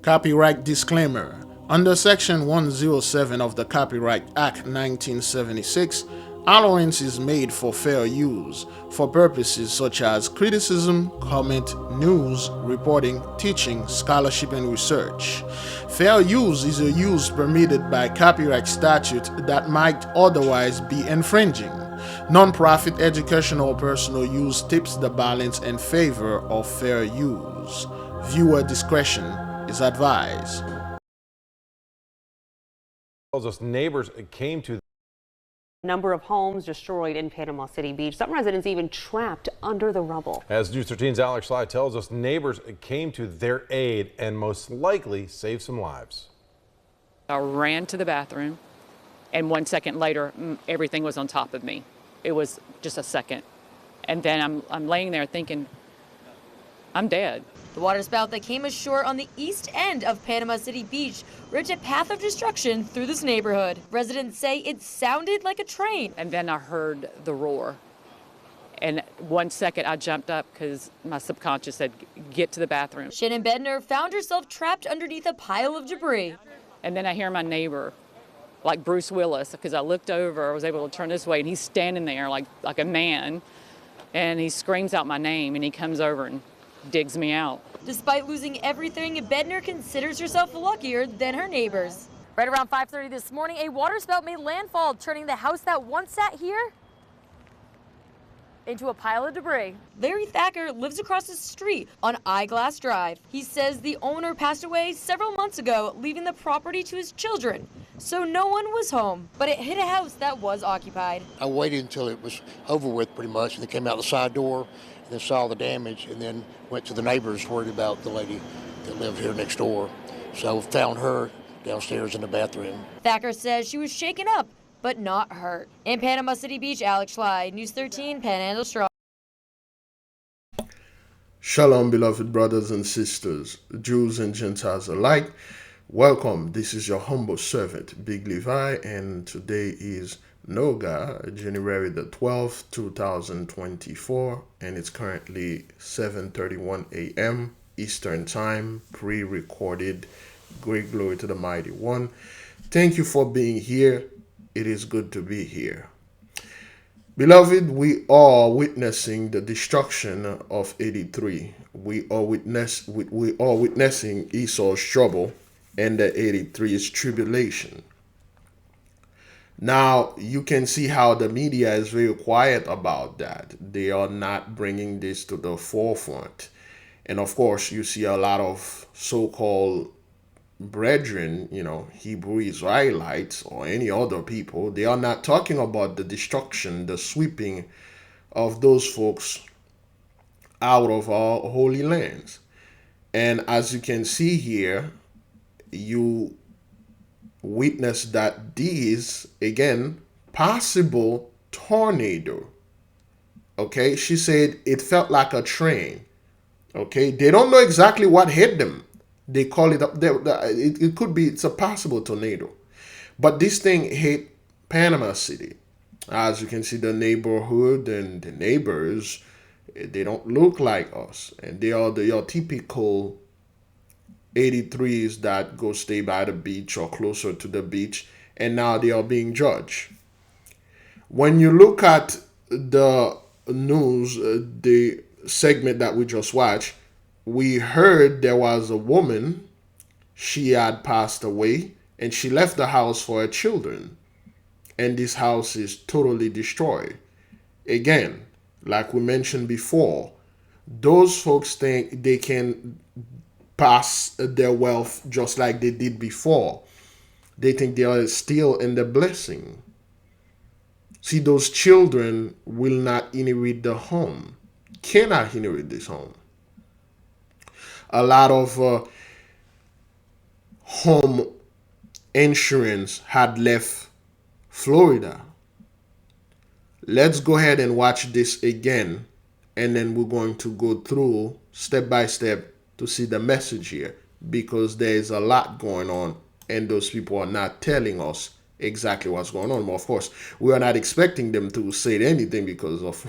Copyright disclaimer. Under Section 107 of the Copyright Act 1976, allowance is made for fair use for purposes such as criticism, comment, news, reporting, teaching, scholarship, and research. Fair use is a use permitted by copyright statute that might otherwise be infringing. Non-profit educational or personal use tips the balance in favor of fair use. Viewer discretion is advised. Tells us neighbors came to Number of homes destroyed in Panama City Beach. Some residents even trapped under the rubble. As News 13's Alex Sly tells us, neighbors came to their aid and most likely saved some lives. I ran to the bathroom, and 1 second later, everything was on top of me. It was just a second. And then I'm laying there thinking, I'm dead. The waterspout that came ashore on the east end of Panama City Beach ripped a path of destruction through this neighborhood. Residents say it sounded like a train. And then I heard the roar. And 1 second I jumped up because my subconscious said, get to the bathroom. Shannon Bedner found herself trapped underneath a pile of debris. And then I hear my neighbor, like Bruce Willis, because I looked over, I was able to turn this way, and he's standing there like a man. And he screams out my name, and he comes over and digs me out. Despite losing everything, Bedner considers herself luckier than her neighbors. Right around 5:30 this morning, a waterspout made landfall, turning the house that once sat here into a pile of debris. Larry Thacker lives across the street on Eyeglass Drive. He says the owner passed away several months ago, leaving the property to his children, so no one was home. But it hit a house that was occupied. I waited until it was over with pretty much, and they came out the side door and then saw the damage, and then went to the neighbors worried about the lady that lived here next door. So found her downstairs in the bathroom. Thacker says she was shaken up, but not hurt. In Panama City Beach, Alex Schley, News 13, Panhandle Straw. Shalom, beloved brothers and sisters, Jews and Gentiles alike. Welcome. This is your humble servant, Big Levi, and today is Noga, January the 12th, 2024, and it's currently 7:31 a.m. Eastern Time, pre-recorded. Great glory to the Mighty One. Thank you for being here. It is good to be here. Beloved, we are witnessing the destruction of 83. We are witnessing Esau's trouble and the 83's tribulation. Now, you can see how the media is very quiet about that. They are not bringing this to the forefront. And of course, you see a lot of so-called brethren, Hebrew Israelites or any other people, they are not talking about the destruction, the sweeping of those folks out of our holy lands. And as you can see here, you witness that these, again, possible tornado. Okay, she said it felt like a train. Okay, they don't know exactly what hit them. They call it up. It could be. It's a possible tornado, but this thing hit Panama City. As you can see, the neighborhood and the neighbors, they don't look like us, and they are your typical 83s that go stay by the beach or closer to the beach, and now they are being judged. When you look at the news, the segment that we just watched, we heard there was a woman, she had passed away, and she left the house for her children. And this house is totally destroyed. Again, like we mentioned before, those folks think they can pass their wealth just like they did before. They think they are still in the blessing. See, those children will not inherit the home, cannot inherit this home. A lot of home insurance had left Florida. Let's go ahead and watch this again, and then we're going to go through step by step to see the message here, because there is a lot going on and those people are not telling us exactly what's going on. But of course, we are not expecting them to say anything because of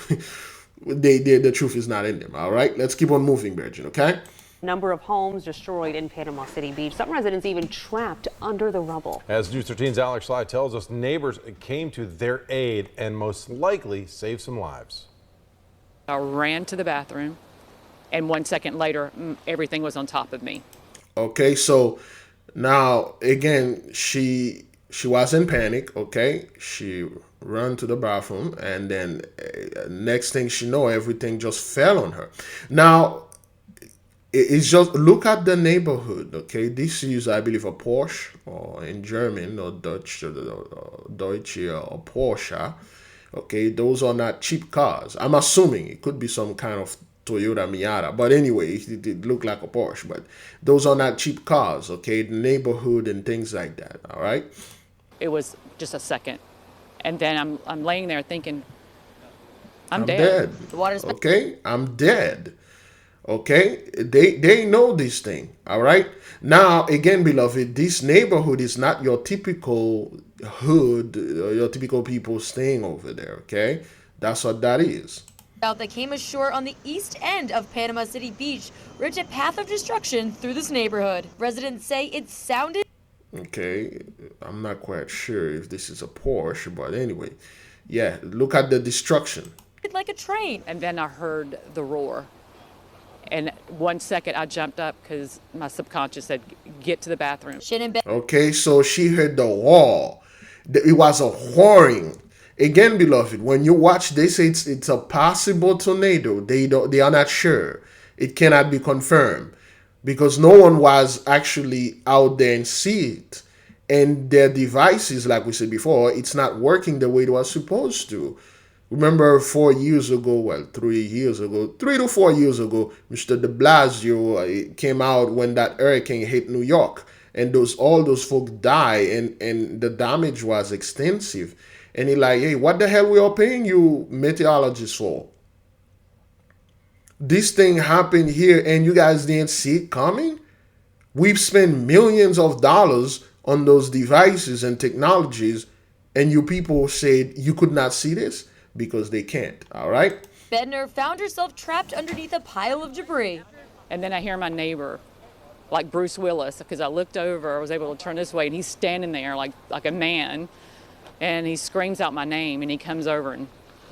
the truth is not in them. All right, let's keep on moving, Virgin. Okay, Number of homes destroyed in Panama City Beach. Some residents even trapped under the rubble. As News 13's Alex Schley tells us, neighbors came to their aid and most likely saved some lives. I ran to the bathroom, and 1 second later, everything was on top of me. Okay, so now again, she was in panic. Okay, she ran to the bathroom, and then next thing she know, everything just fell on her. Now it's just look at the neighborhood. Okay, this is, I believe, a Porsche, or in German or Dutch, Deutsche or Porsche. Okay, those are not cheap cars. I'm assuming it could be some kind of Toyota Miata, but anyway, it looked like a Porsche. But those are not cheap cars. Okay, the neighborhood and things like that. All right. It was just a second, and then I'm laying there thinking, I'm dead. The water's okay, I'm dead. Okay, they know this thing. All right. Now again, beloved, this neighborhood is not your typical hood, your typical people staying over there. Okay, that's what that is. that came ashore on the east end of Panama City Beach ripped a path of destruction through this neighborhood. Residents say it sounded. Okay, I'm not quite sure if this is a Porsche, but anyway, yeah, look at the destruction. Like a train. And then I heard the roar. And 1 second I jumped up because my subconscious said, get to the bathroom. Okay, so she heard the roar. It was a roaring. Again, beloved, when you watch this, it's a possible tornado. They are not sure. It cannot be confirmed because no one was actually out there and see it. And their devices, like we said before, it's not working the way it was supposed to. Remember 4 years ago, 3 years ago, 3 to 4 years ago, Mr. de Blasio came out when that hurricane hit New York. And all those folks died, and the damage was extensive. And he like, hey, what the hell we are paying you meteorologists for? This thing happened here and you guys didn't see it coming? We've spent millions of dollars on those devices and technologies, and you people said you could not see this? Because they can't, all right? Bednar found herself trapped underneath a pile of debris. And then I hear my neighbor, like Bruce Willis, because I looked over, I was able to turn this way, and he's standing there like a man, and he screams out my name, and he comes over and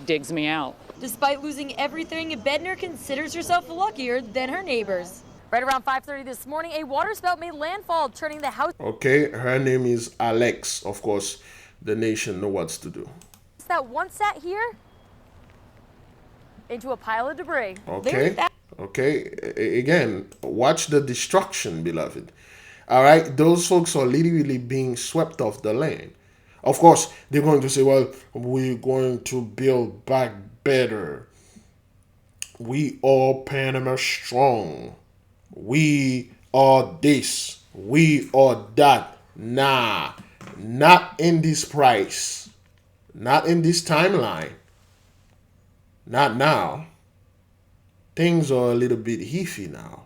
digs me out. Despite losing everything, Bednar considers herself luckier than her neighbors. Right around 5:30 this morning, a waterspout made landfall, turning the house. Okay, her name is Alex. Of course, the nation knows what to do. That once sat here into a pile of debris. Okay. Okay. Again, watch the destruction, beloved. All right. Those folks are literally being swept off the land. Of course, they're going to say, well, we're going to build back better. We are Panama strong. We are this. We are that. Nah, not in this price. Not in this timeline. Not now. Things are a little bit iffy now.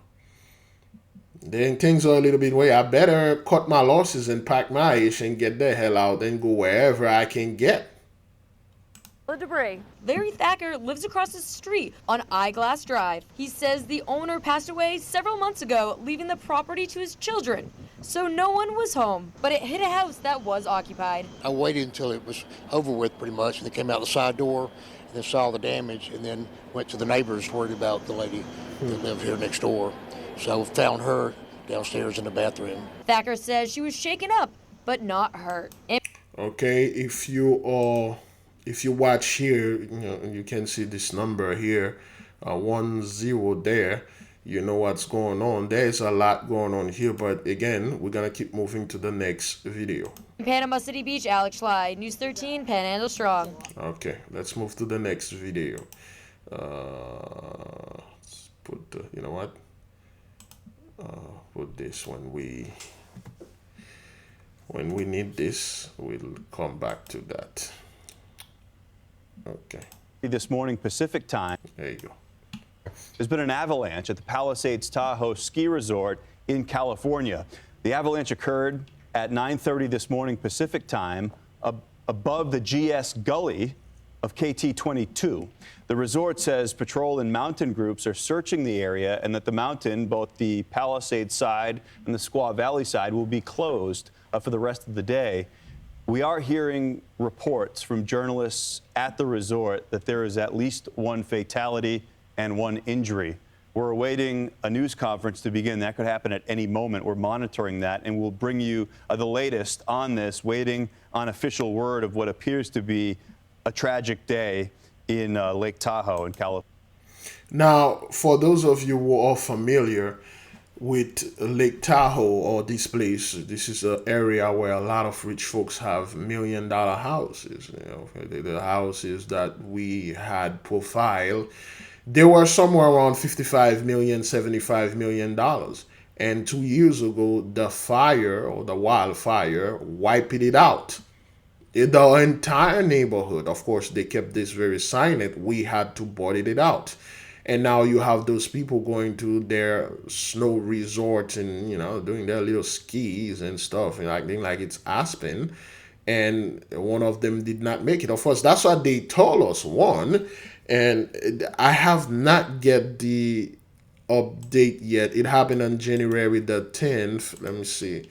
Then things are a little bit way. I better cut my losses and pack my ish and get the hell out and go wherever I can get. Debris. Larry Thacker lives across the street on Eyeglass Drive. He says the owner passed away several months ago, leaving the property to his children. So no one was home, but it hit a house that was occupied. I waited until it was over with pretty much, and they came out the side door and then saw the damage, and then went to the neighbors worried about the lady that lived here next door. So found her downstairs in the bathroom. Thacker says she was shaken up, but not hurt. Okay, if you watch here, you can see this number here, 10 there. You know what's going on. There's a lot going on here, but again, we're gonna keep moving to the next video. Panama City Beach, Alex Schley, News 13, Panhandle Strong. Okay, let's move to the next video. Let's put the, you know what? Put this when we need this. We'll come back to that. Okay. This morning Pacific time. There you go. There's been an avalanche at the Palisades Tahoe ski resort in California. The avalanche occurred at 9:30 this morning Pacific time above the GS Gully of KT-22. The resort says patrol and mountain groups are searching the area and that the mountain, both the Palisades side and the Squaw Valley side, will be closed for the rest of the day. We are hearing reports from journalists at the resort that there is at least one fatality and one injury. We're awaiting a news conference to begin. That could happen at any moment. We're monitoring that, and we'll bring you the latest on this, waiting on official word of what appears to be a tragic day in Lake Tahoe in California. Now, for those of you who are familiar with Lake Tahoe or this place, this is an area where a lot of rich folks have $1,000,000 houses. You know, the houses that we had profiled, they were somewhere around $55 million, $75 million. And 2 years ago, the fire or the wildfire wiped it out. The entire neighborhood, of course, they kept this very silent. We had to board it out. And now you have those people going to their snow resorts and, you know, doing their little skis and stuff, and acting like it's Aspen. And one of them did not make it. Of course, that's what they told us, one. And I have not get the update yet. It happened on January the 10th. Let me see.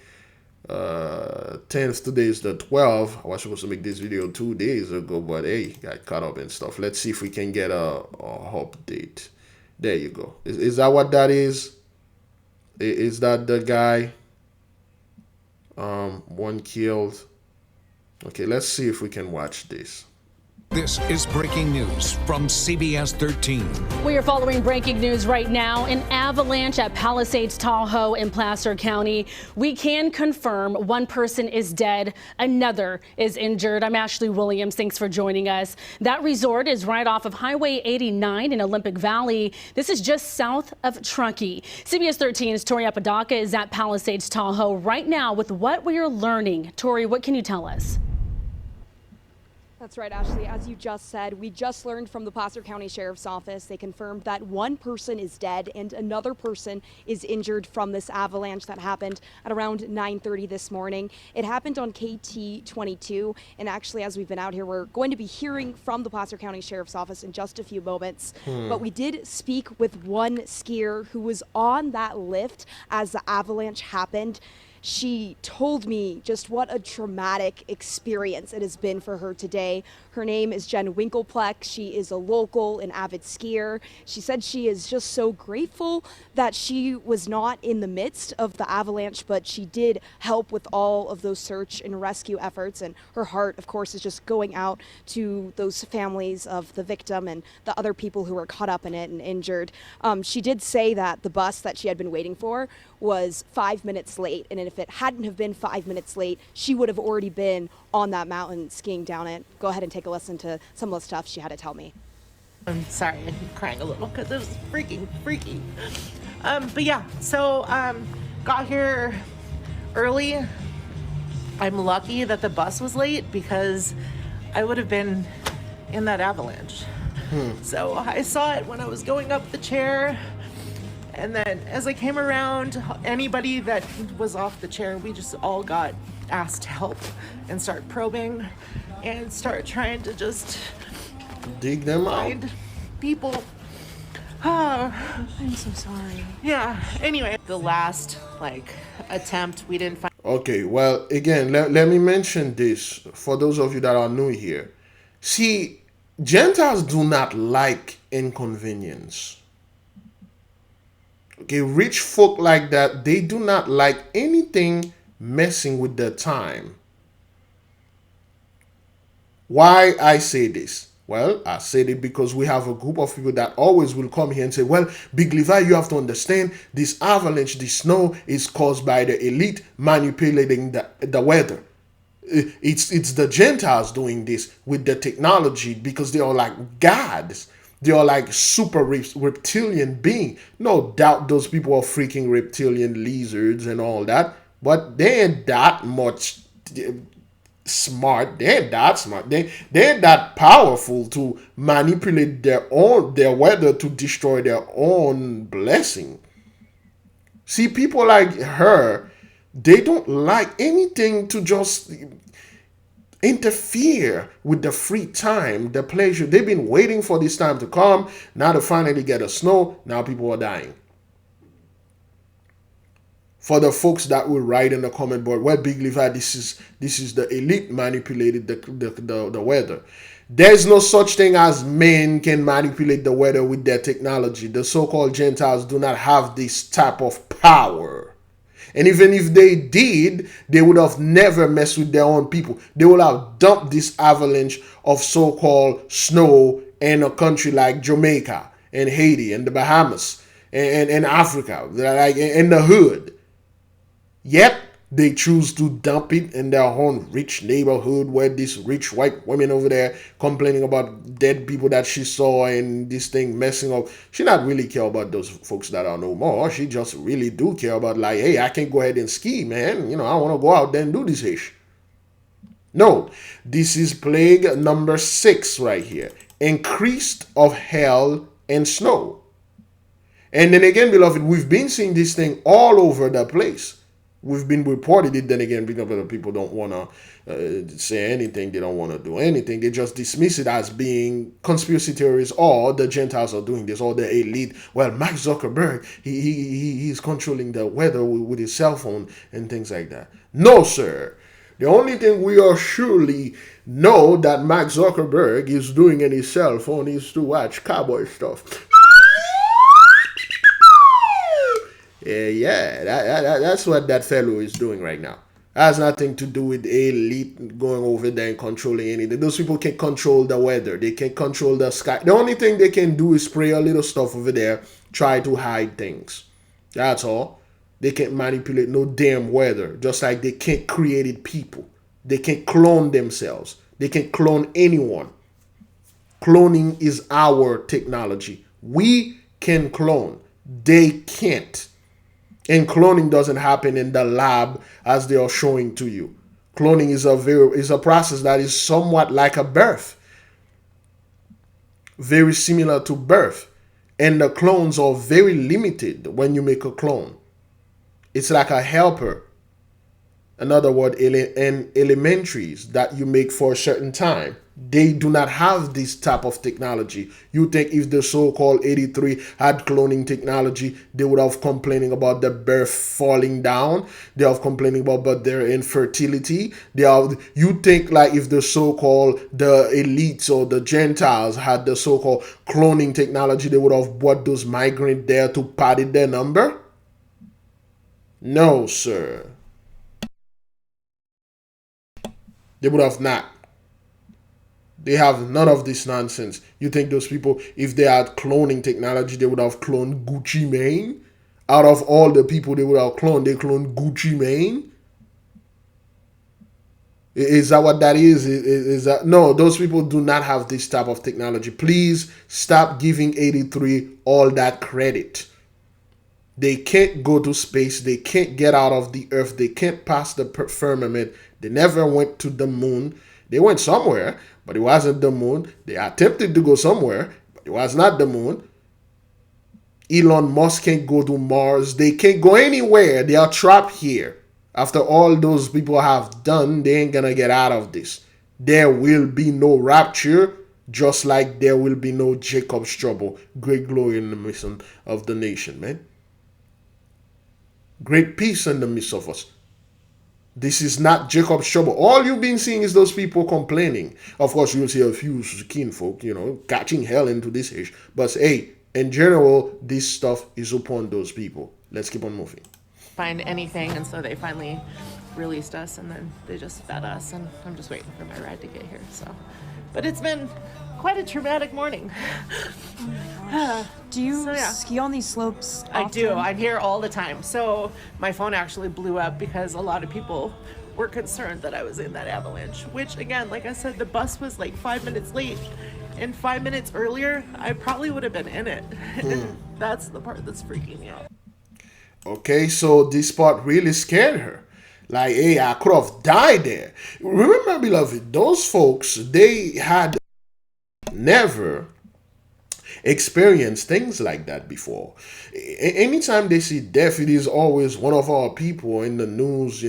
10th, today is the 12th. I was supposed to make this video 2 days ago, but hey, got caught up and stuff. Let's see if we can get a update. There you go. Is that what that is? Is that the guy? One killed. Okay, let's see if we can watch this. This is breaking news from CBS 13. We are following breaking news right now. An avalanche at Palisades Tahoe in Placer County. We can confirm one person is dead, another is injured. I'm Ashley Williams. Thanks for joining us. That resort is right off of Highway 89 in Olympic Valley. This is just south of Truckee. CBS 13's Tori Apodaca is at Palisades Tahoe right now with what we are learning. Tori, what can you tell us? That's right, Ashley. As you just said, we just learned from the Placer County Sheriff's Office. They confirmed that one person is dead and another person is injured from this avalanche that happened at around 9:30 this morning. It happened on KT-22. And actually, as we've been out here, we're going to be hearing from the Placer County Sheriff's Office in just a few moments. But we did speak with one skier who was on that lift as the avalanche happened. She told me just what a traumatic experience it has been for her today. Her name is Jen Winkleplex. She is a local, an avid skier. She said she is just so grateful that she was not in the midst of the avalanche, but she did help with all of those search and rescue efforts. And her heart, of course, is just going out to those families of the victim and the other people who were caught up in it and injured. She did say that the bus that she had been waiting for was 5 minutes late, and if it hadn't have been 5 minutes late, she would have already been on that mountain skiing down it. Go ahead and take a listen to some of the stuff she had to tell me. I'm sorry, I'm crying a little because it was freaking freaky. But yeah, so got here early. I'm lucky that the bus was late because I would have been in that avalanche. So I saw it when I was going up the chair. And then as I came around, anybody that was off the chair, we just all got asked to help and start probing and start trying to just dig them find out. People. I'm so sorry. Yeah, anyway, the last attempt, we didn't find. Okay, well, again, let me mention this for those of you that are new here. See, Gentiles do not like inconvenience. Okay, rich folk like that, they do not like anything messing with their time. Why I say this? Well, I said it because we have a group of people that always will come here and say, well, Big Levi, you have to understand this avalanche, this snow is caused by the elite manipulating the weather. It's the Gentiles doing this with the technology because they are like gods. They are like super reptilian beings. No doubt those people are freaking reptilian lizards and all that, but they ain't that much smart. They ain't that smart. They ain't that powerful to manipulate their weather to destroy their own blessing. See, people like her, they don't like anything to just interfere with the free time, the pleasure. They've been waiting for this time to come. Now to finally get a snow, now people are dying. For the folks that will write in the comment board, well, Big Levi, this is the elite manipulated the weather. There's no such thing as men can manipulate the weather with their technology. The so-called Gentiles do not have this type of power. And even if they did, they would have never messed with their own people. They would have dumped this avalanche of so-called snow in a country like Jamaica and Haiti and the Bahamas and Africa, like in the hood. Yet they choose to dump it in their own rich neighborhood where this rich white woman over there complaining about dead people that she saw and this thing messing up. She not really care about those folks that are no more. She just really do care about like, hey, I can go ahead and ski, man. You know, I want to go out there and do this ish. No, this is plague number 6 right here. Increased of hail and snow. And then again, beloved, we've been seeing this thing all over the place. We've been reported it, then again, because other people don't want to say anything. They don't want to do anything. They just dismiss it as being conspiracy theories, or the Gentiles are doing this, or the elite. Well, Mark Zuckerberg, he's controlling the weather with his cell phone and things like that. No, sir. The only thing we are surely know that Mark Zuckerberg is doing in his cell phone is to watch cowboy stuff. That's what that fellow is doing right now. That has nothing to do with elite going over there and controlling anything. Those people can't control the weather. They can't control the sky. The only thing they can do is spray a little stuff over there, try to hide things. That's all. They can't manipulate no damn weather, just like they can't create people. They can't clone themselves. They can't clone anyone. Cloning is our technology. We can clone. They can't. And cloning doesn't happen in the lab as they are showing to you. Cloning is a process that is somewhat like a birth. Very similar to birth. And the clones are very limited when you make a clone. It's like a helper. In other words, elementaries that you make for a certain time. They do not have this type of technology. You think if the so-called 83 had cloning technology, they would have complaining about the birth falling down. They have complaining about their infertility. You think like if the so-called the elites or the Gentiles had the so-called cloning technology, they would have brought those migrants there to padded their number? No, sir. They would have not. They have none of this nonsense. You think those people, if they had cloning technology, they would have cloned Gucci Mane? Out of all the people they would have cloned, they cloned Gucci Mane? Is that what that is? Is that no? Those people do not have this type of technology. Please stop giving 83 all that credit. They can't go to space. They can't get out of the earth. They can't pass the firmament. They never went to the moon. They went somewhere, but it wasn't the moon. They attempted to go somewhere, but it was not the moon. Elon Musk can't go to Mars. They can't go anywhere. They are trapped here. After all those people have done, they ain't gonna get out of this. There will be no rapture, just like there will be no Jacob's trouble. Great glory in the midst of the nation, man. Great peace in the midst of us. This is not Jacob's trouble. All you've been seeing is those people complaining. Of course, you'll see a few kinfolk, catching hell into this age. But hey, in general, this stuff is upon those people. Let's keep on moving. Find anything, and so they finally released us, and then they just fed us, and I'm just waiting for my ride to get here. So, but it's been quite a traumatic morning. Do you ski on these slopes often? I do. I'm here all the time. So my phone actually blew up because a lot of people were concerned that I was in that avalanche, which again, like I said, the bus was like 5 minutes late, and 5 minutes earlier, I probably would have been in it. That's the part that's freaking me out. Okay, so this part really scared her. Like, hey, I could have died there. Remember, beloved, those folks, they had never experienced things like that before. Anytime they see death, it is always one of our people in the news,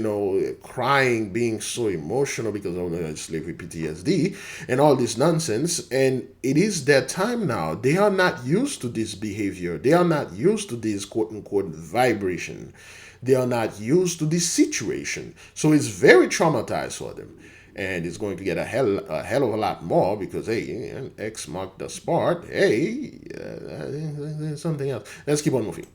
crying, being so emotional because of the slavery PTSD and all this nonsense. And it is their time now. They are not used to this behavior. They are not used to this quote unquote vibration. They are not used to this situation. So it's very traumatized for them. And it's going to get a hell of a lot more because, hey, X marked the spot. Hey, something else. Let's keep on moving.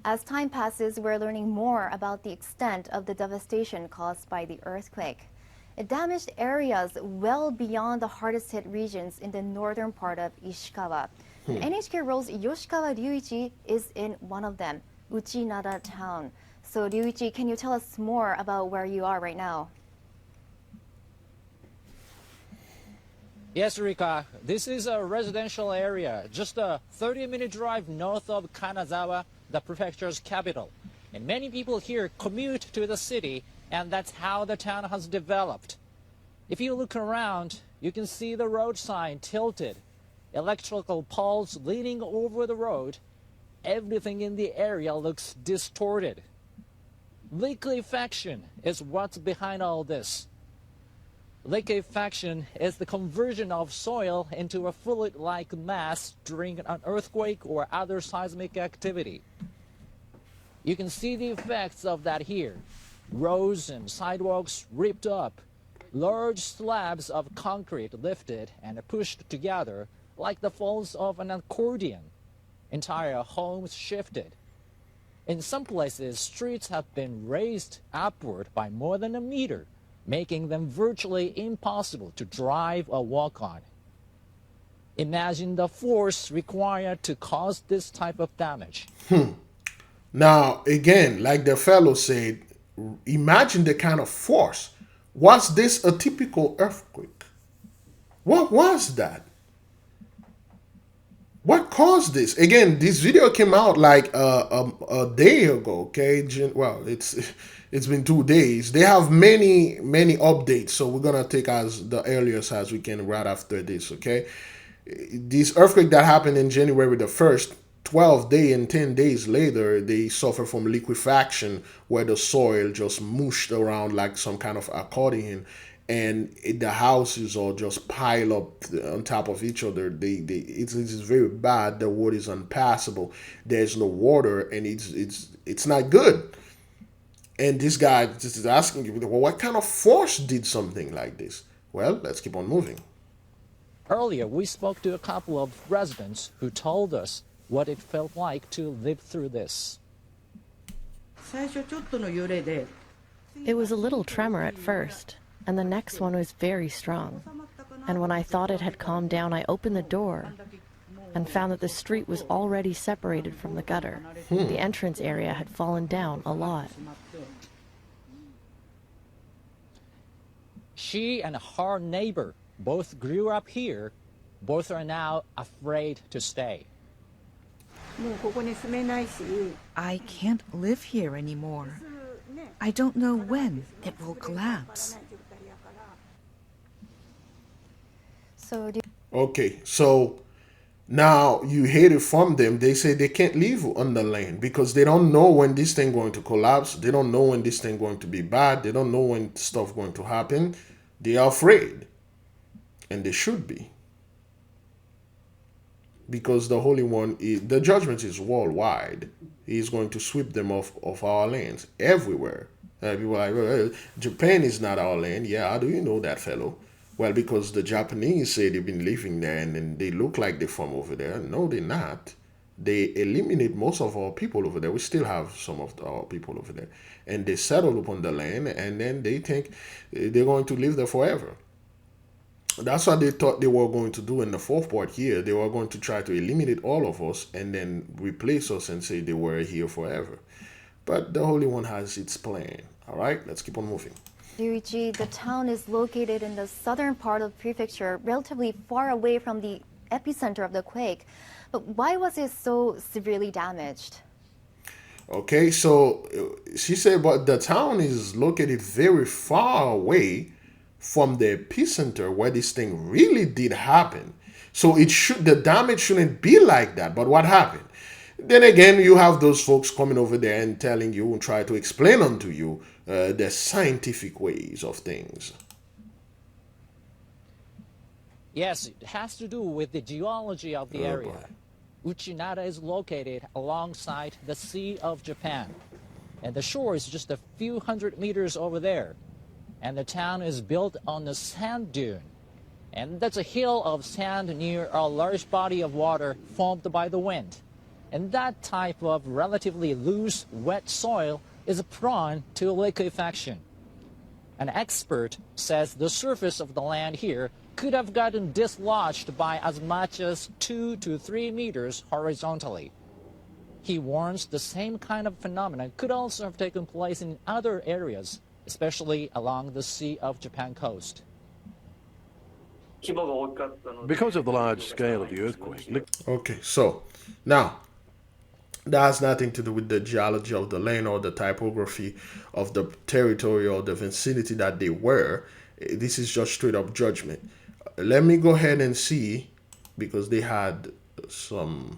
As time passes, we're learning more about the extent of the devastation caused by the earthquake. It damaged areas well beyond the hardest hit regions in the northern part of Ishikawa. NHK Roll's Yoshikawa Ryuichi is in one of them, Uchinada town. So Ryuichi, can you tell us more about where you are right now? Yes, Rika, this is a residential area, just a 30-minute drive north of Kanazawa, the prefecture's capital. And many people here commute to the city, and that's how the town has developed. If you look around, you can see the road sign tilted, electrical poles leaning over the road. Everything in the area looks distorted. Liquefaction is what's behind all this. Liquefaction is the conversion of soil into a fluid-like mass during an earthquake or other seismic activity. You can see the effects of that here. Roads and sidewalks ripped up, large slabs of concrete lifted and pushed together like the folds of an accordion. Entire homes shifted. In some places, streets have been raised upward by more than a meter, making them virtually impossible to drive or walk on. Imagine the force required to cause this type of damage. Now, again, like the fellow said, imagine the kind of force. Was this a typical earthquake? What was that? What caused this? Again, this video came out like a day ago. Okay, well, it's been 2 days. They have many updates, so we're gonna take as the earliest as we can right after this. Okay, this earthquake that happened in January the 1st, 12 days and 10 days later, they suffer from liquefaction, where the soil just mushed around like some kind of accordion, and the houses all just pile up on top of each other. It's very bad. The road is unpassable. There's no water, and it's not good. And this guy just is asking you, well, what kind of force did something like this? Well, let's keep on moving. Earlier, we spoke to a couple of residents who told us what it felt like to live through this. It was a little tremor at first, and the next one was very strong. And when I thought it had calmed down, I opened the door and found that the street was already separated from the gutter. The entrance area had fallen down a lot. She and her neighbor both grew up here. Both are now afraid to stay. I can't live here anymore. I don't know when it will collapse. Okay, so now you hear it from them. They say they can't live on the land because they don't know when this thing going to collapse. They don't know when this thing going to be bad. They don't know when stuff going to happen. They are afraid, and they should be, because the Holy One, the judgment is worldwide. He's going to sweep them off of our lands everywhere. People are like, well, Japan is not our land. Yeah, how do you know that, fellow? Well, because the Japanese say they've been living there and they look like they're from over there. No, they're not. They eliminate most of our people over there. We still have some of our people over there. And they settle upon the land, and then they think they're going to live there forever. That's what they thought they were going to do in the fourth part here. They were going to try to eliminate all of us and then replace us and say they were here forever. But the Holy One has its plan. All right, let's keep on moving. Ryuichi, the town is located in the southern part of the prefecture, relatively far away from the epicenter of the quake. But why was it so severely damaged? Okay, so she said, but the town is located very far away from the epicenter where this thing really did happen. So the damage shouldn't be like that. But what happened? Then again, you have those folks coming over there and telling you and try to explain unto you the scientific ways of things. Yes, it has to do with the geology of the area. Uchinada is located alongside the Sea of Japan, and the shore is just a few hundred meters over there. And the town is built on a sand dune, and that's a hill of sand near a large body of water formed by the wind. And that type of relatively loose, wet soil is prone to liquefaction. An expert says the surface of the land here could have gotten dislodged by as much as 2 to 3 meters horizontally. He warns the same kind of phenomenon could also have taken place in other areas, especially along the Sea of Japan coast. Because of the large scale of the earthquake. Okay, so now that has nothing to do with the geology of the land or the typography of the territory or the vicinity that they were. This is just straight up judgment. Let me go ahead and see, because they had some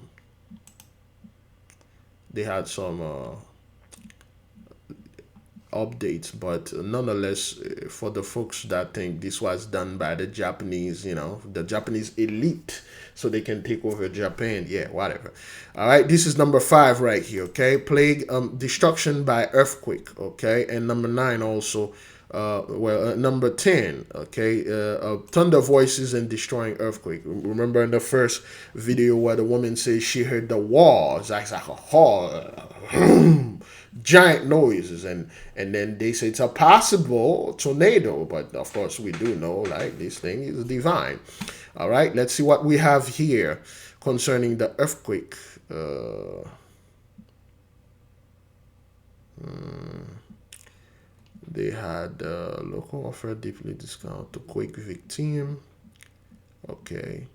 updates, but nonetheless, for the folks that think this was done by the Japanese, the Japanese elite, so they can take over Japan, yeah, whatever. All right, this is number 5 right here, okay? Plague, destruction by earthquake, okay? And number 9 also, number 10, okay? Thunder voices and destroying earthquake. Remember in the first video where the woman says she heard the walls, like a giant noises, and then they say it's a possible tornado, but of course we do know, like, this thing is divine. All right, let's see what we have here concerning the earthquake. They had local offer deeply discount to quake victim. Okay,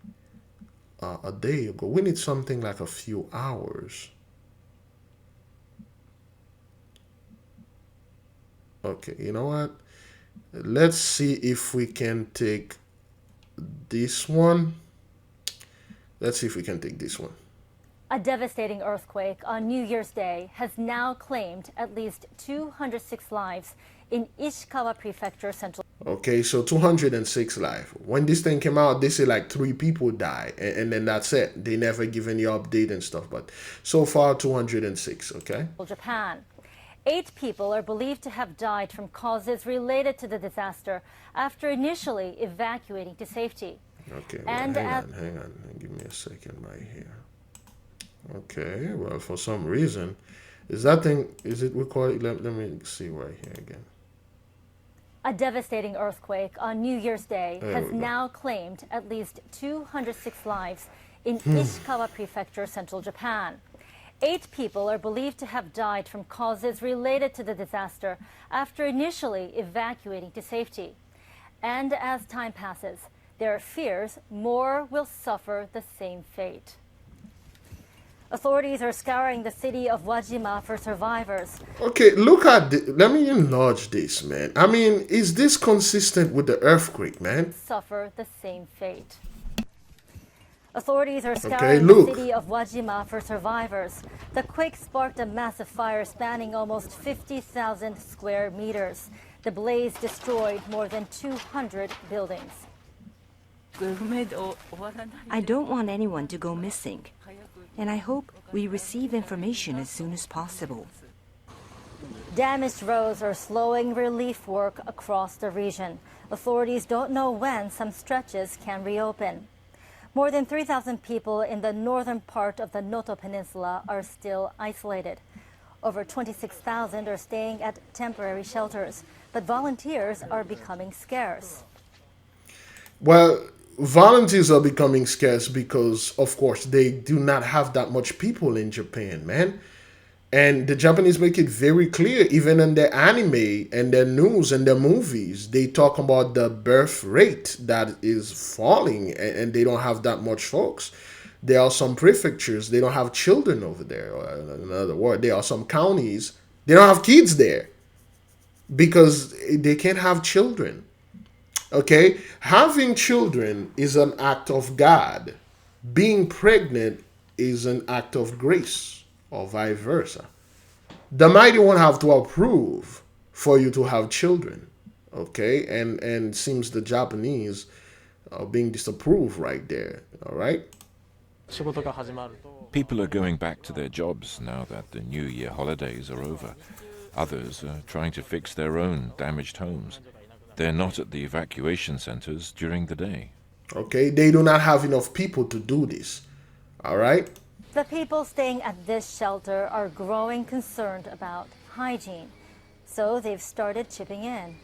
a day ago. We need something like a few hours. Okay, you know what? Let's see if we can take this one. Let's see if we can take this one. A devastating earthquake on New Year's Day has now claimed at least 206 lives in Ishikawa Prefecture, Central. Okay, so 206 lives. When this thing came out, they say like 3 people died, and then that's it. They never give any update and stuff, but so far 206, okay? Japan. 8 people are believed to have died from causes related to the disaster after initially evacuating to safety. Okay, well, hang on. Give me a second right here. Okay, well, for some reason, is it recorded? Let me see right here again. A devastating earthquake on New Year's Day has now claimed at least 206 lives in Ishikawa Prefecture, Central Japan. 8 people are believed to have died from causes related to the disaster after initially evacuating to safety. And as time passes, there are fears more will suffer the same fate. Authorities are scouring the city of Wajima for survivors. Okay, look at this. Let me enlarge this, man. I mean, is this consistent with the earthquake, man? Suffer the same fate. Authorities are scouring the city of Wajima for survivors. The quake sparked a massive fire spanning almost 50,000 square meters. The blaze destroyed more than 200 buildings. I don't want anyone to go missing, and I hope we receive information as soon as possible. Damaged roads are slowing relief work across the region. Authorities don't know when some stretches can reopen. More than 3,000 people in the northern part of the Noto Peninsula are still isolated. Over 26,000 are staying at temporary shelters, but volunteers are becoming scarce. Well, volunteers are becoming scarce because, of course, they do not have that much people in Japan, man. And the Japanese make it very clear, even in their anime and their news and their movies, they talk about the birth rate that is falling, and they don't have that much folks. There are some prefectures, they don't have children over there. Or in other words, there are some counties, they don't have kids there because they can't have children. Okay? Having children is an act of God. Being pregnant is an act of grace, or vice versa. The mighty one have to approve for you to have children. Okay? And seems the Japanese are being disapproved right there. All right? People are going back to their jobs now that the New Year holidays are over. Others are trying to fix their own damaged homes. They're not at the evacuation centers during the day. Okay? They do not have enough people to do this. All right? The people staying at this shelter are growing concerned about hygiene, so they've started chipping in.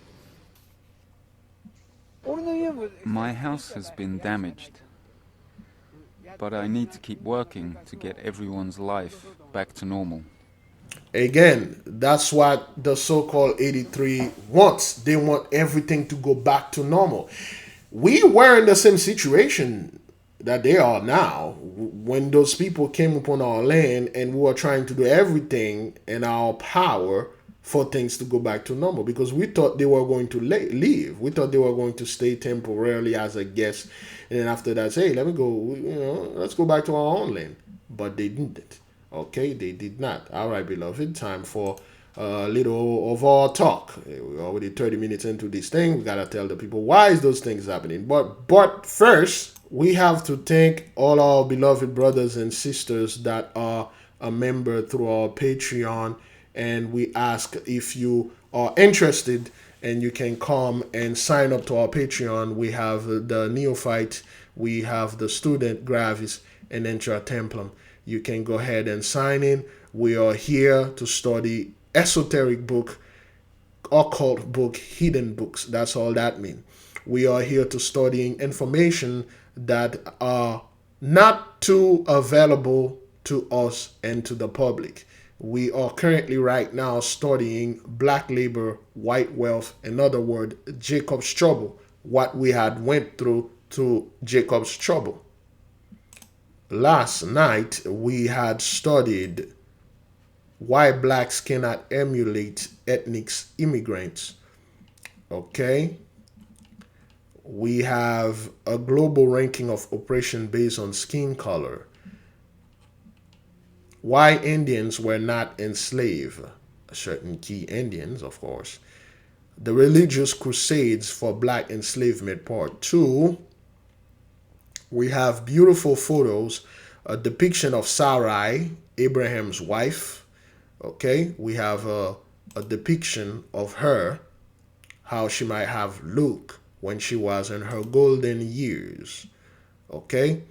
My house has been damaged, but I need to keep working to get everyone's life back to normal. Again, that's what the so-called 83 wants. They want everything to go back to normal. We were in the same situation that they are now when those people came upon our land, and we were trying to do everything in our power for things to go back to normal, because we thought they were going to leave. We thought they were going to stay temporarily as a guest, and then after that say, hey, let me go, let's go back to our own land. But they didn't. Okay, they did not. All right, beloved, time for a little of our talk. We're already 30 minutes into this thing. We gotta tell the people why is those things happening. But first, we have to thank all our beloved brothers and sisters that are a member through our Patreon, and we ask if you are interested and you can come and sign up to our Patreon. We have the Neophyte, we have the Student Gravis, and Entra Templum. You can go ahead and sign in. We are here to study esoteric book, occult book, hidden books. That's all that means. We are here to studying information that are not too available to us and to the public. We are currently right now studying black labor, white wealth, in other words, Jacob's trouble, what we had went through to Jacob's trouble. Last night, we had studied why blacks cannot emulate ethnic immigrants. Okay? We have a global ranking of oppression based on skin color. Why Indians were not enslaved. Certain key Indians, of course. The religious crusades for black enslavement, part 2. We have beautiful photos, a depiction of Sarai, Abraham's wife. Okay, we have a depiction of her, how she might have looked when she was in her golden years. Okay,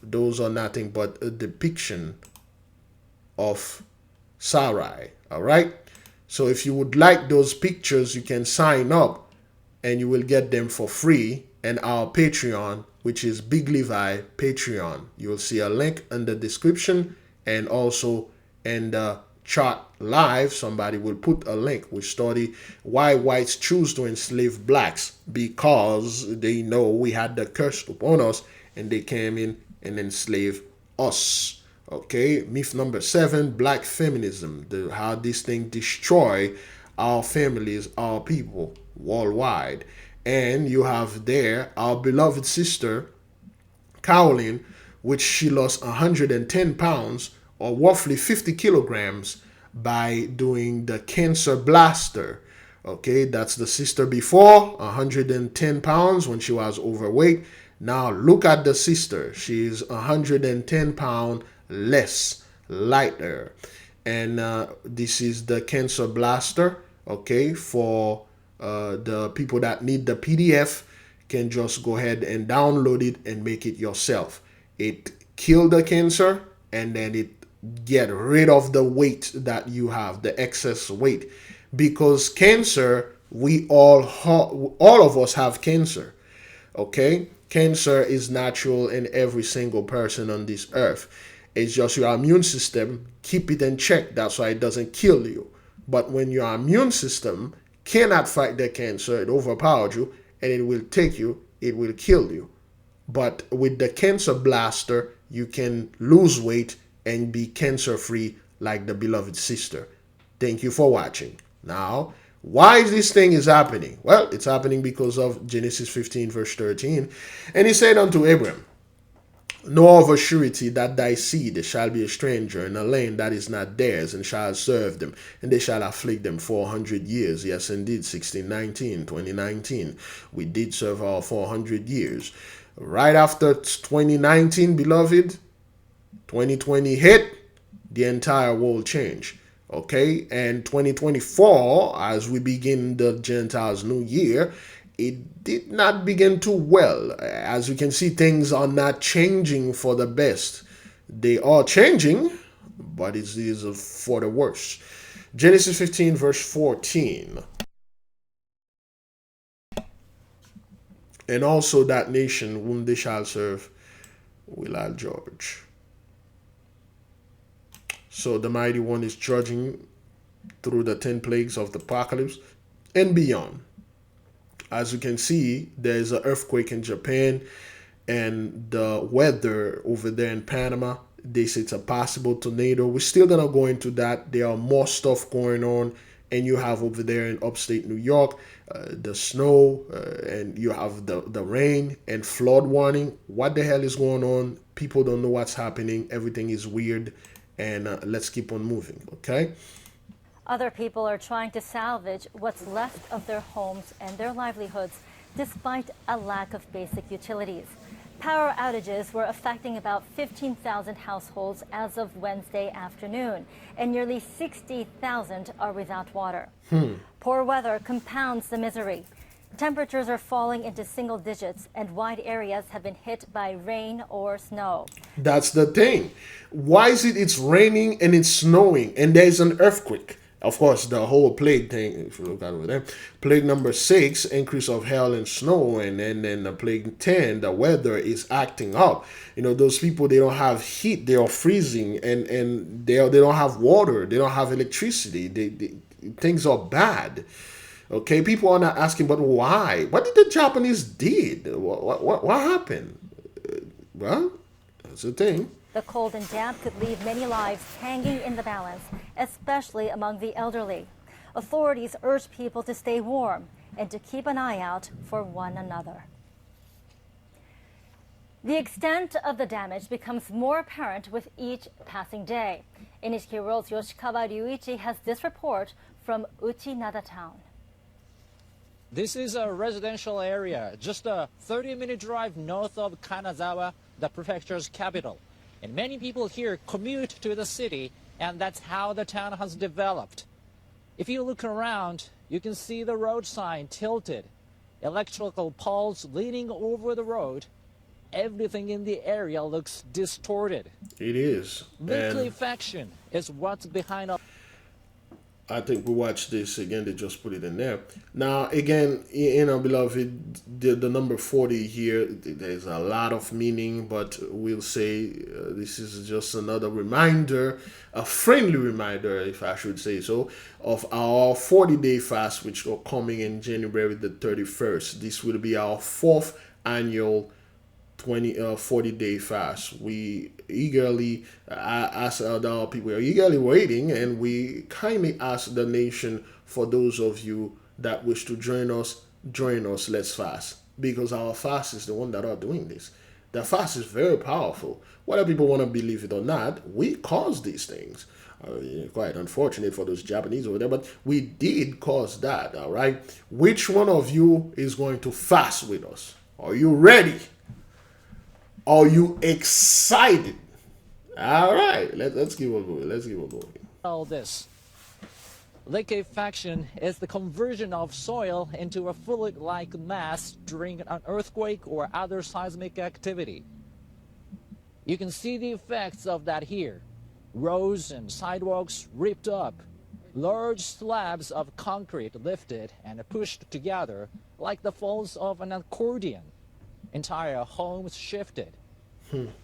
those are nothing but a depiction of Sarai. All right, so if you would like those pictures, you can sign up and you will get them for free. And our Patreon, which is Big Levi Patreon. You'll see a link in the description, and also in the chat live, somebody will put a link. We study why whites choose to enslave blacks, because they know we had the curse upon us and they came in and enslaved us. Okay, myth number 7, black feminism, how this thing destroy our families, our people worldwide. And you have there our beloved sister, Caroline, which she lost 110 pounds or roughly 50 kilograms by doing the cancer blaster. Okay, that's the sister before, 110 pounds when she was overweight. Now look at the sister. She's 110 pounds less, lighter. And this is the cancer blaster, okay, for the people that need the PDF can just go ahead and download it and make it yourself. It kill the cancer, and then it get rid of the weight that you have, the excess weight. Because cancer, we all of us have cancer. Okay? Cancer is natural in every single person on this earth. It's just your immune system, keep it in check. That's why it doesn't kill you. But when your immune system cannot fight the cancer, it overpowered you, and it will take you, it will kill you. But with the cancer blaster, you can lose weight and be cancer free like the beloved sister. Thank you for watching. Now Why this thing is happening? Well, it's happening because of Genesis 15 verse 13. And he said unto Abram, know of a surety that thy seed shall be a stranger in a land that is not theirs, and shall serve them, and they shall afflict them 400 years. Yes, indeed, 1619, 2019. We did serve our 400 years. Right after 2019, beloved, 2020 hit, the entire world changed. Okay, and 2024, as we begin the Gentiles' new year, it did not begin too well. As you can see, things are not changing for the best. They are changing, but it is for the worse. Genesis 15, verse 14. And also that nation whom they shall serve will I judge. So the mighty one is judging through the 10 plagues of the apocalypse and beyond. As you can see, there's an earthquake in Japan, and the weather over there in Panama, they say it's a possible tornado. We're still gonna go into that. There are more stuff going on, and you have over there in upstate New York, the snow, and you have the rain and flood warning. What the hell is going on? People don't know what's happening. Everything is weird, and let's keep on moving, okay? Other people are trying to salvage what's left of their homes and their livelihoods despite a lack of basic utilities. Power outages were affecting about 15,000 households as of Wednesday afternoon, and nearly 60,000 are without water. Poor weather compounds the misery. Temperatures are falling into single digits, and wide areas have been hit by rain or snow. That's the thing. Why is it's raining and it's snowing and there's an earthquake? Of course, the whole plague thing, if you look at over there, plague number 6, increase of hail and snow, and then the plague 10, the weather is acting up. You know, those people, they don't have heat, they are freezing, and they don't have water, they don't have electricity, things are bad. Okay, people are not asking, but why? What did the Japanese did? What happened? Well, that's the thing. The cold and damp could leave many lives hanging in the balance, especially among the elderly. Authorities urge people to stay warm and to keep an eye out for one another. The extent of the damage becomes more apparent with each passing day. NHK World's Yoshikawa Ryuichi has this report from Uchinada town. This is a residential area, just a 30-minute drive north of Kanazawa, the prefecture's capital. And many people here commute to the city, and that's how the town has developed. If you look around, you can see the road sign tilted, electrical poles leaning over the road. Everything in the area looks distorted. It is. Liquefaction is what's behind all. I think we watched this again. They just put it in there. Now, again, you know, beloved, the number 40 here, there's a lot of meaning, but we'll say this is just another reminder, a friendly reminder, if I should say so, of our 40-day fast, which are coming in January the 31st. This will be our 4th annual 40-day fast. We eagerly ask our people, we are eagerly waiting, and we kindly ask the nation, for those of you that wish to join us, let's fast, because our fast is the one that are doing this. The fast is very powerful. Whether people want to believe it or not, we caused these things. Quite unfortunate for those Japanese over there, but we did cause that, all right? Which one of you is going to fast with us? Are you ready? Are you excited? All right, let's keep on going. Let's keep on going. All this. Liquefaction is the conversion of soil into a fluid-like mass during an earthquake or other seismic activity. You can see the effects of that here. Roads and sidewalks ripped up, large slabs of concrete lifted and pushed together like the folds of an accordion. Entire homes shifted.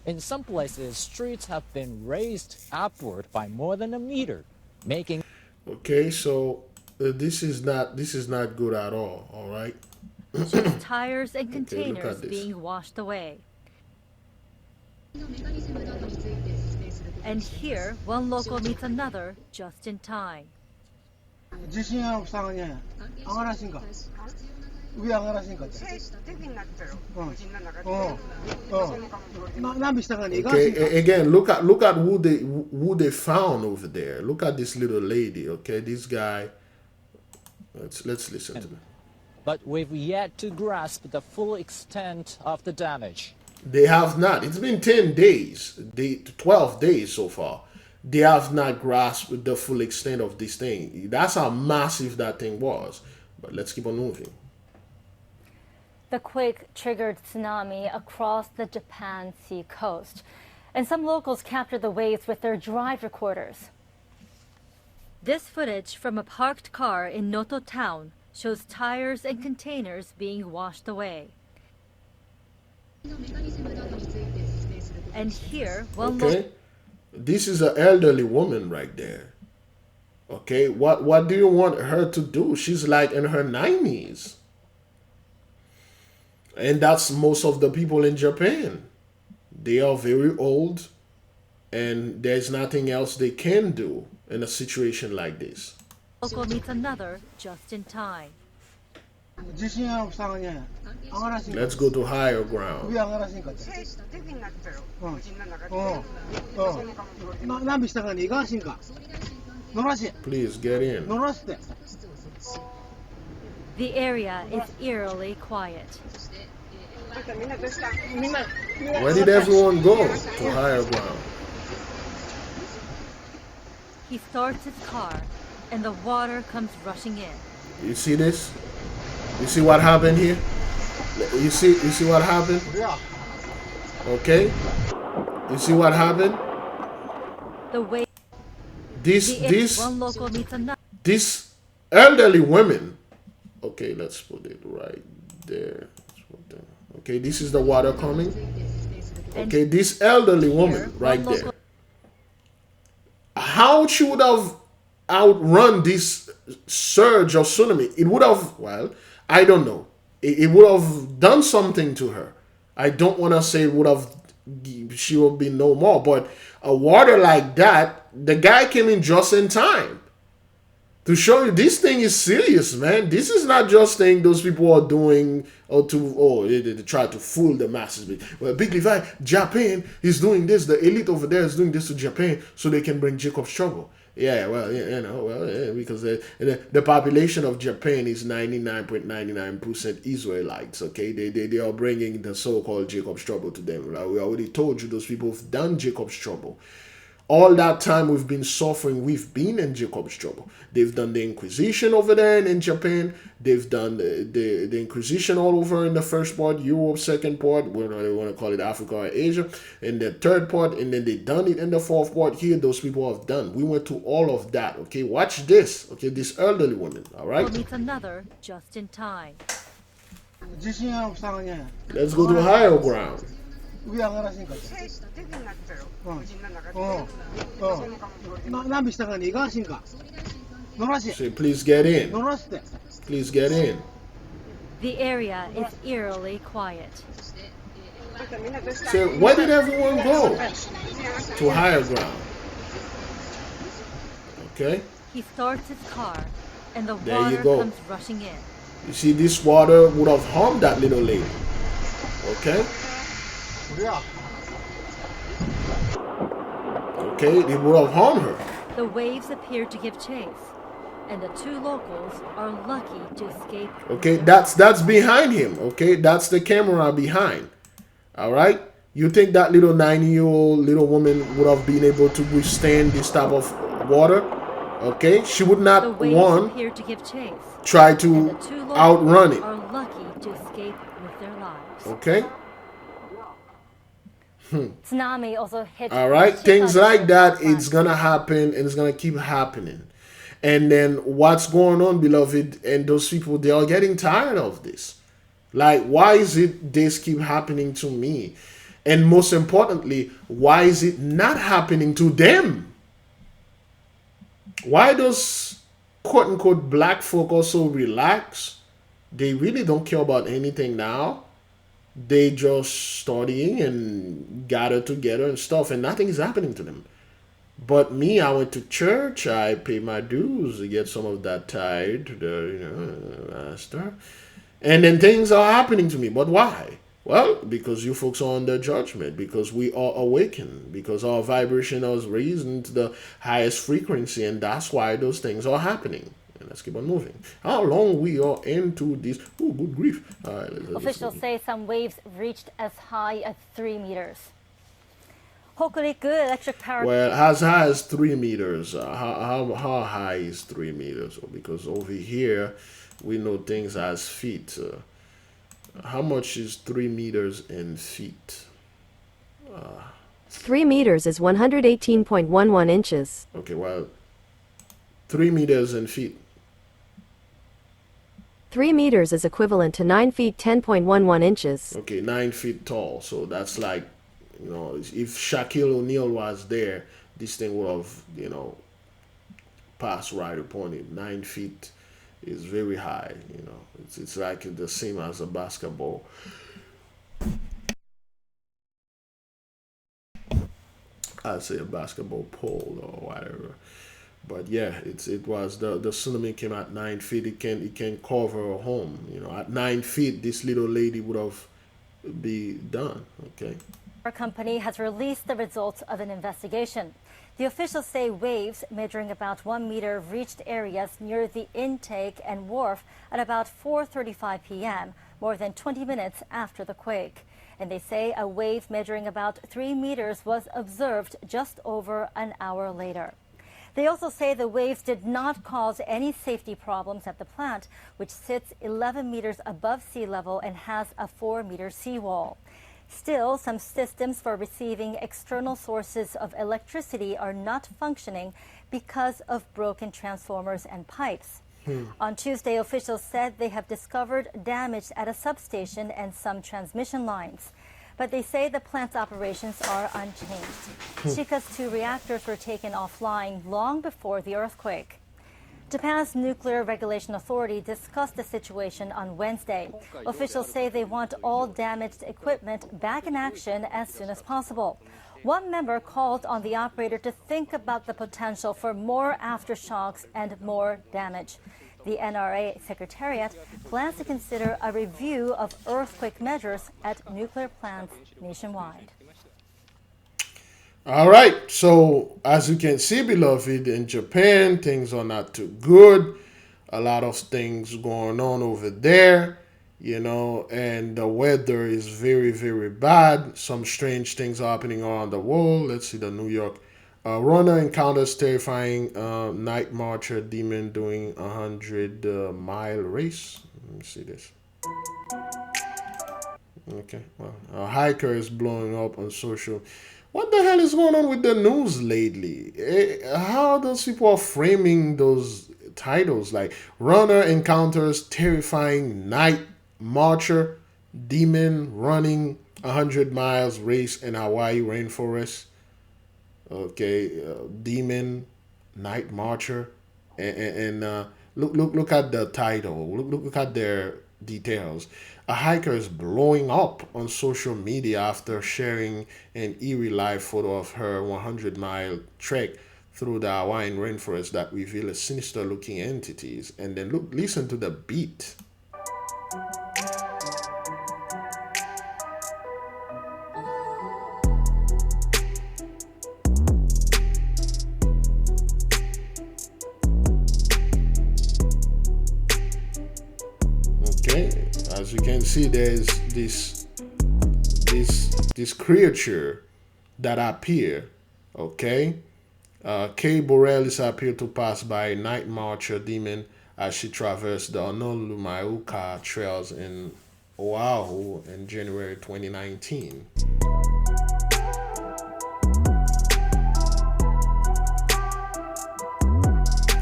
In some places, streets have been raised upward by more than a meter, making. Okay, so this is not good at all right? Tires and containers being washed away. And here, one local meets another just in time. Okay, again, look at who they found over there. Look at this little lady. Okay, this guy. Let's listen to them. But we've yet to grasp the full extent of the damage. They have not. It's been 10 days, 12 days so far. They have not grasped the full extent of this thing. That's how massive that thing was. But let's keep on moving. The quake triggered tsunami across the Japan Sea coast, and some locals captured the waves with their drive recorders. This footage from a parked car in Noto town shows tires and containers being washed away. And here, okay, this is an elderly woman right there. Okay, what do you want her to do? She's like in her 90s. And that's most of the people in Japan. They are very old, and there's nothing else they can do in a situation like this. Local meets another just in time. Let's go to higher ground. Please get in. The area is eerily quiet. Where did everyone go? To higher ground. He starts his car, and the water comes rushing in. You see this? You see what happened here? You see what happened? Okay? You see what happened? The way this elderly women. Okay, let's put it right there. Okay, this is the water coming. Okay, this elderly woman right there. How she would have outrun this surge of tsunami? It would have, well, I don't know. It would have done something to her. I don't want to say it would have, she will be no more, but a water like that, the guy came in just in time to show you this thing is serious, man. This is not just thing those people are doing they try to fool the masses. Well, big divide, Japan is doing this. The elite over there is doing this to Japan so they can bring Jacob's trouble. Yeah, well, because the population of Japan is 99.99% Israelites. Okay, they are bringing the so-called Jacob's trouble to them. Like we already told you, those people have done Jacob's trouble. All that time we've been suffering, we've been in Jacob's trouble. They've done the Inquisition over there in Japan. They've done the Inquisition all over in the first part, Europe, second part, whether they want to call it Africa or Asia, and the third part, and then they done it in the fourth part. Here, those people have done. We went to all of that. Okay, watch this. Okay, this elderly woman. All right. Meets another just in time. Let's go to higher ground. So please get in. Please get in. The area is eerily quiet. So where did everyone go? To higher ground. Okay. He starts his car, and the there water you go. comes rushing in. You see, this water would have harmed that little lady. Okay. Okay, it would have harmed her. The waves appear to give chase, and the two locals are lucky to escape. Okay, that's behind him. Okay, that's the camera behind. All right. You think that little 90-year-old little woman would have been able to withstand this type of water? Okay, she would not appear to give chase, try to outrun it. Are lucky to escape with their lives. Okay. Tsunami also hit. All right, things like that, it's gonna happen, and it's gonna keep happening. And then what's going on, beloved, and those people, they are getting tired of this. Like, why is it this keep happening to me? And most importantly, why is it not happening to them? Why does quote-unquote black folk also relax? They really don't care about anything now. They just studying and gather together and stuff, and nothing is happening to them. But me, I went to church. I pay my dues to get some of that tithe to the master, and then things are happening to me. But why? Well, because you folks are under judgment. Because we are awakened. Because our vibration is raised into the highest frequency, and that's why those things are happening. And let's keep on moving. How long we are into this? Oh, good grief! All right, Officials say some waves reached as high as 3 meters. Hokuriku electric power. Well, as high as 3 meters. How high is 3 meters? Because over here, we know things as feet. How much is 3 meters in feet? 3 meters is 118.11 inches. Okay, well, 3 meters in feet. 3 meters is equivalent to 9 feet 10.11 inches. Okay, 9 feet tall. So that's like, if Shaquille O'Neal was there, this thing would have, passed right upon it. 9 feet is very high. It's like the same as a basketball. I'd say a basketball pole or whatever. But yeah, it was the tsunami came at 9 feet. It can cover a home. At 9 feet, this little lady would have be done. Okay. Our company has released the results of an investigation. The officials say waves measuring about 1 meter reached areas near the intake and wharf at about 4:35 p.m., more than 20 minutes after the quake. And they say a wave measuring about 3 meters was observed just over an hour later. They also say the waves did not cause any safety problems at the plant, which sits 11 meters above sea level and has a 4-meter seawall. Still, some systems for receiving external sources of electricity are not functioning because of broken transformers and pipes. On Tuesday, officials said they have discovered damage at a substation and some transmission lines. But they say the plant's operations are unchanged. Chica's 2 reactors were taken offline long before the earthquake. Japan's Nuclear Regulation Authority discussed the situation on Wednesday. Officials say they want all damaged equipment back in action as soon as possible. One member called on the operator to think about the potential for more aftershocks and more damage. The NRA Secretariat plans to consider a review of earthquake measures at nuclear plants nationwide. All right, so as you can see, beloved, in Japan, things are not too good. A lot of things going on over there, and the weather is very, very bad. Some strange things are happening around the world. Let's see the New York. Runner encounters terrifying night marcher demon doing 100-mile race. Let me see this. Okay, well, a hiker is blowing up on social. What the hell is going on with the news lately? How those people are framing those titles like runner encounters terrifying night marcher demon running 100 miles race in Hawaii rainforest. Okay, demon night marcher, and look at the title. Look at their details. A hiker is blowing up on social media after sharing an eerie live photo of her 100-mile trek through the Hawaiian rainforest that reveal sinister-looking entities. And then listen to the beat. Okay, as you can see, there's this creature that appear. Okay, Kay Borealis appeared to pass by a night marcher demon as she traversed the Honolulu trails in Oahu in January 2019.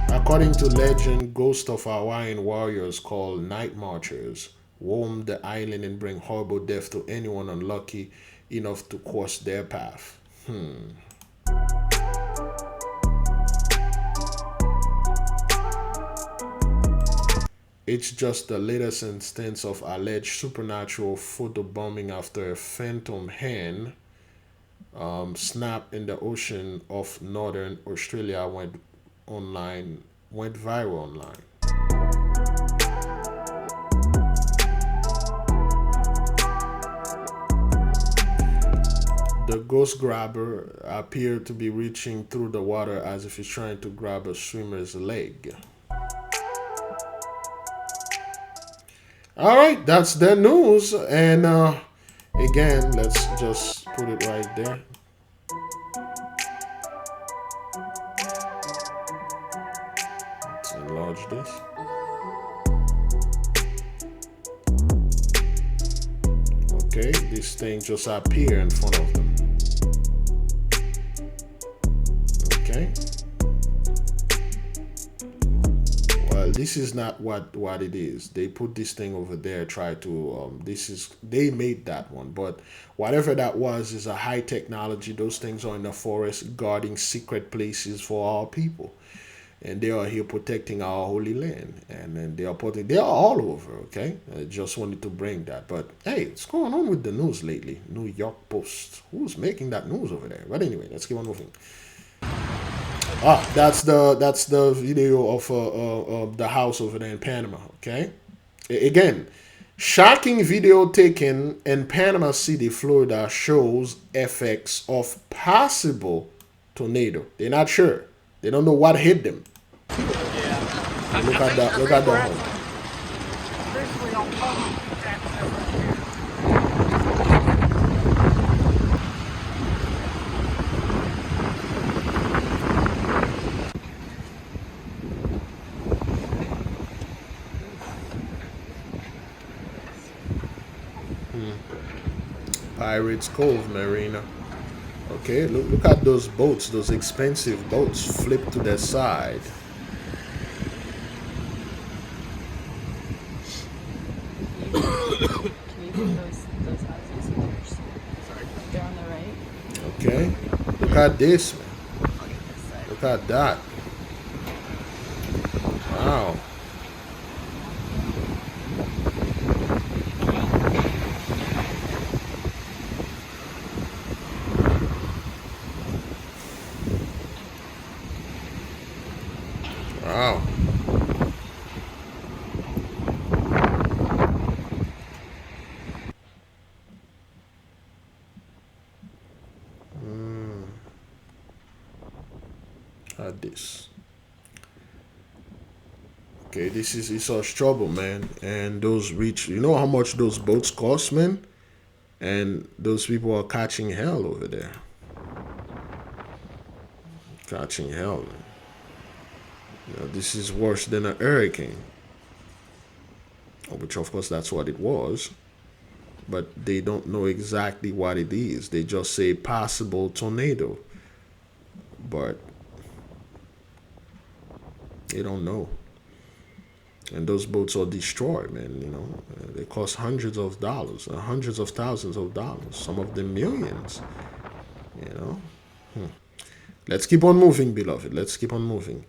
According to legend, ghosts of Hawaiian warriors called night marchers roam the island and bring horrible death to anyone unlucky enough to cross their path. It's just the latest instance of alleged supernatural photobombing after a phantom hen snap in the ocean of northern Australia went viral online. The ghost grabber appeared to be reaching through the water as if he's trying to grab a swimmer's leg. All right, that's the news. And again, let's just put it right there. Let's enlarge this. Okay, this thing just appeared in front of them. Okay. Well, this is not what it is. They put this thing over there, try to they made that one, but whatever that was is a high technology. Those things are in the forest guarding secret places for our people. And they are here protecting our holy land, and then they are all over. Okay, I just wanted to bring that. But hey, what's going on with the news lately? New York Post, who's making that news over there? But anyway, let's keep on moving. That's the video of the house over there in Panama. Okay, again, shocking video taken in Panama City, Florida, shows effects of possible tornado. They're not sure. They don't know what hit them. Yeah. Look at that. Look at that. Pirates Cove Marina. Okay, look at those boats, those expensive boats flipped to their side. Can you put those houses first? Sorry. They're on the right. Okay, look at this, man. Look at that. Wow. Wow. Had this. Okay, this is Esau's trouble, man. And those you know how much those boats cost, man? And those people are catching hell over there. Catching hell, man. You know, this is worse than a hurricane. Which, of course, that's what it was. But they don't know exactly what it is. They just say possible tornado. But they don't know. And those boats are destroyed, man. You know, they cost hundreds of dollars, hundreds of thousands of dollars, some of them millions. You know. Let's keep on moving, beloved. Let's keep on moving.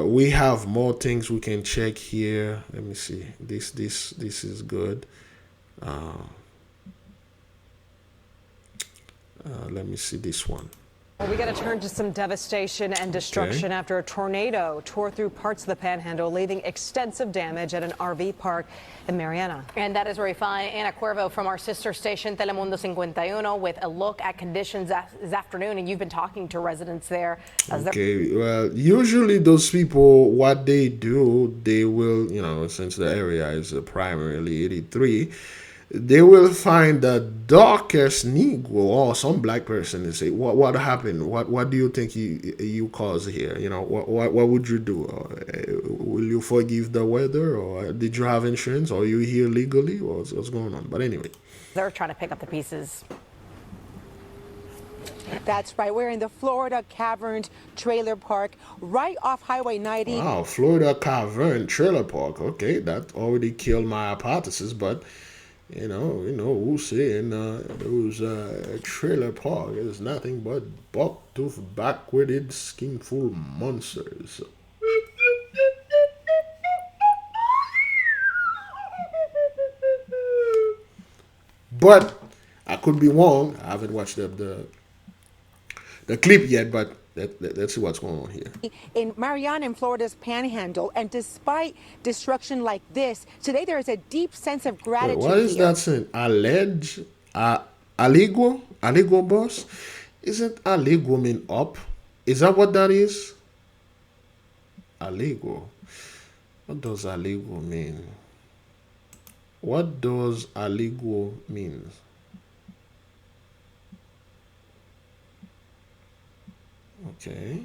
We have more things we can check here. Let me see. This is good. Let me see this one. Well, we got to turn to some devastation and destruction after a tornado tore through parts of the Panhandle, leaving extensive damage at an RV park in Mariana. And that is where we find Ana Cuervo from our sister station, Telemundo 51, with a look at conditions this afternoon. And you've been talking to residents there. Okay, well, usually those people, what they do, they will, you know, since the area is primarily 83, they will find the darkest Negro or some black person and say, "What happened? What do you think you caused here? You know, what would you do? Will you forgive the weather, or did you have insurance? Or are you here legally? Or what's going on?" But anyway, they're trying to pick up the pieces. That's right. We're in the Florida Cavern Trailer Park, right off Highway 90. Wow, Florida Cavern Trailer Park. Okay, that already killed my hypothesis, but. You know who's saying those trailer park is nothing but buck-toothed, back-witted, skinful monsters. But I could be wrong. I haven't watched the the clip yet, but let's see what's going on here. In Mariana, in Florida's Panhandle, and despite destruction like this, today there is a deep sense of gratitude. Wait, what is here. that saying? Aligo boss? Isn't aligo mean up? Is that what that is? Aligo. What does aligo mean? What does aligo mean? Okay.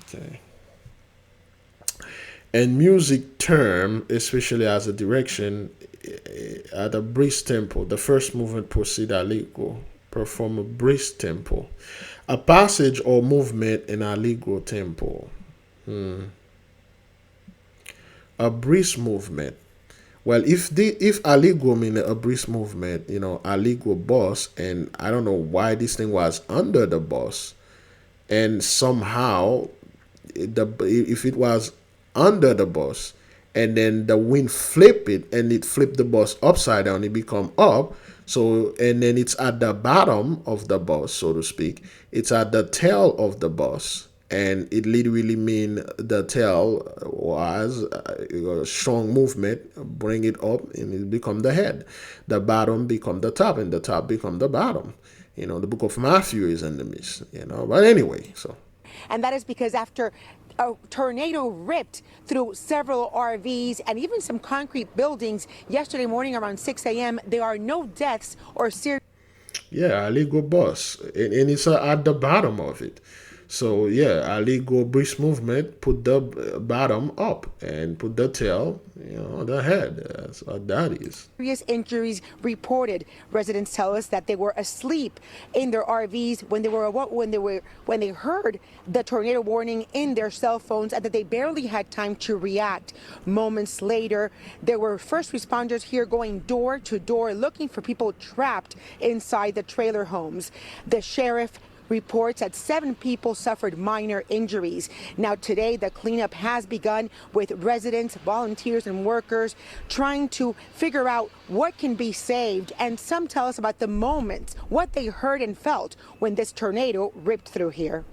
Okay. And music term, especially as a direction, at a brisk tempo. The first movement proceed allegro. Perform a brisk tempo. A passage or movement in allegro tempo. A brisk movement. Well, if allegro mean a brisk movement, allegro bus, and I don't know why this thing was under the bus, and somehow if it was under the bus and then the wind flip it and it flipped the bus upside down, it become up. So, and then it's at the bottom of the bus, so to speak. It's at the tail of the bus. And it literally mean the tail was a strong movement, bring it up, and it become the head. The bottom become the top, and the top become the bottom. The book of Matthew is in the midst, But anyway, so. And that is because after a tornado ripped through several RVs and even some concrete buildings yesterday morning around 6 a.m., there are no deaths or serious. Yeah, illegal bus, and it's at the bottom of it. So yeah, illegal brisk movement, put the bottom up and put the tail, the head. That's what that is. Serious injuries reported. Residents tell us that they were asleep in their RVs when they heard the tornado warning in their cell phones, and that they barely had time to react. Moments later, there were first responders here going door to door looking for people trapped inside the trailer homes. The sheriff reports that 7 people suffered minor injuries. Now today, the cleanup has begun with residents, volunteers, and workers trying to figure out what can be saved. And some tell us about the moments, what they heard and felt when this tornado ripped through here.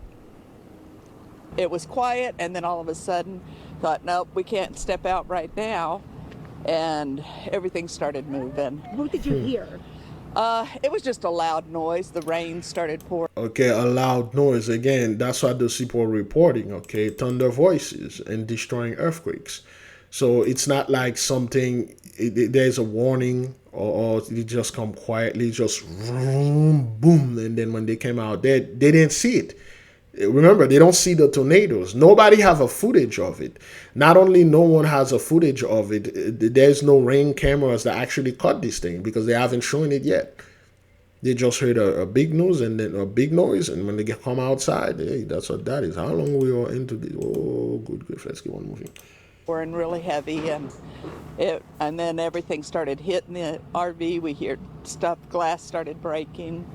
It was quiet, and then all of a sudden thought, nope, we can't step out right now. And everything started moving. What did you hear? It was just a loud noise. The rain started pouring. Okay, a loud noise. Again, that's what those people are reporting, okay? Thunder voices and destroying earthquakes. So it's not like something, there's a warning or it just come quietly, just boom, boom. And then when they came out, they didn't see it. Remember, they don't see the tornadoes. Nobody have a footage of it. Not only no one has a footage of it, there's no rain cameras that actually caught this thing because they haven't shown it yet. They just heard a big noise and then a big noise, and when they come outside, hey, that's what that is. How long we are into this? Oh, good. Let's keep on moving. Pouring really heavy, and then everything started hitting the RV. We hear stuff, glass started breaking.